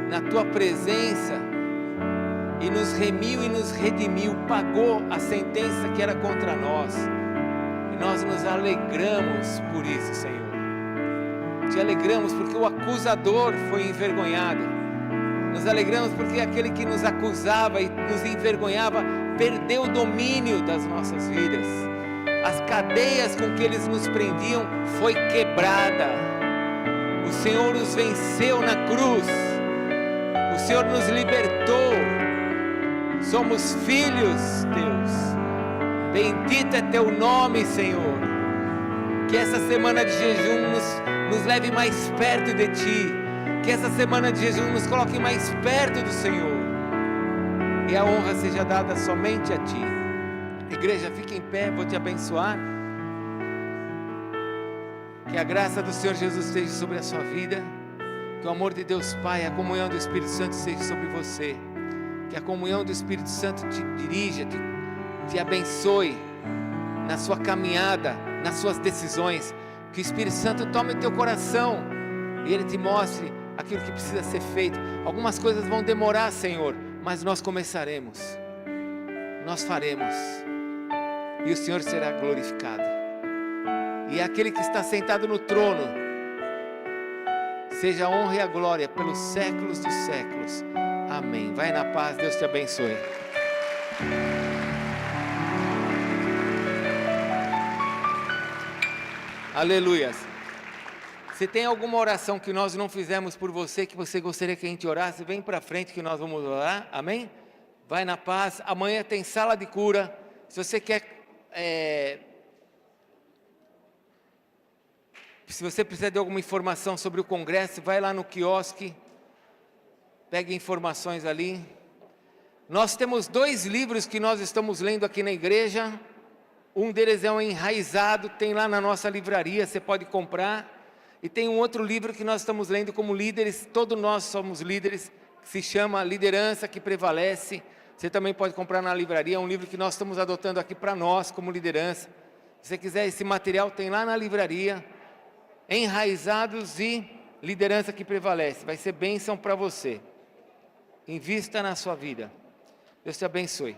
na Tua presença e nos remiu e nos redimiu, pagou a sentença que era contra nós, e nós nos alegramos por isso, Senhor. Te alegramos porque o acusador foi envergonhado. Nos alegramos porque aquele que nos acusava e nos envergonhava perdeu o domínio das nossas vidas. As cadeias com que eles nos prendiam foi quebrada. O Senhor nos venceu na cruz. O Senhor nos libertou. Somos filhos, Deus. Bendito é Teu nome, Senhor. Que essa semana de jejum nos leve mais perto de Ti. Que essa semana de jejum nos coloque mais perto do Senhor, e a honra seja dada somente a Ti. Igreja, fique em pé, vou te abençoar. Que a graça do Senhor Jesus esteja sobre a sua vida, que o amor de Deus Pai, a comunhão do Espírito Santo seja sobre você, que a comunhão do Espírito Santo te dirija, te abençoe na sua caminhada, nas suas decisões. Que o Espírito Santo tome o teu coração e Ele te mostre aquilo que precisa ser feito. Algumas coisas vão demorar, Senhor, mas nós começaremos, nós faremos, e o Senhor será glorificado. E aquele que está sentado no trono, seja a honra e a glória pelos séculos dos séculos. Amém. Vai na paz, Deus te abençoe. Aleluias. Se tem alguma oração que nós não fizemos por você, que você gostaria que a gente orasse, vem para frente que nós vamos orar, amém? Vai na paz. Amanhã tem sala de cura. Se você quer, se você precisa de alguma informação sobre o congresso, vai lá no quiosque, pegue informações ali. Nós temos 2 livros que nós estamos lendo aqui na igreja. Um deles é um Enraizado, tem lá na nossa livraria, você pode comprar. E tem um outro livro que nós estamos lendo como líderes, todos nós somos líderes, que se chama Liderança que Prevalece. Você também pode comprar na livraria, é um livro que nós estamos adotando aqui para nós como liderança. Se você quiser esse material, tem lá na livraria, Enraizados e Liderança que Prevalece. Vai ser bênção para você. Invista na sua vida. Deus te abençoe.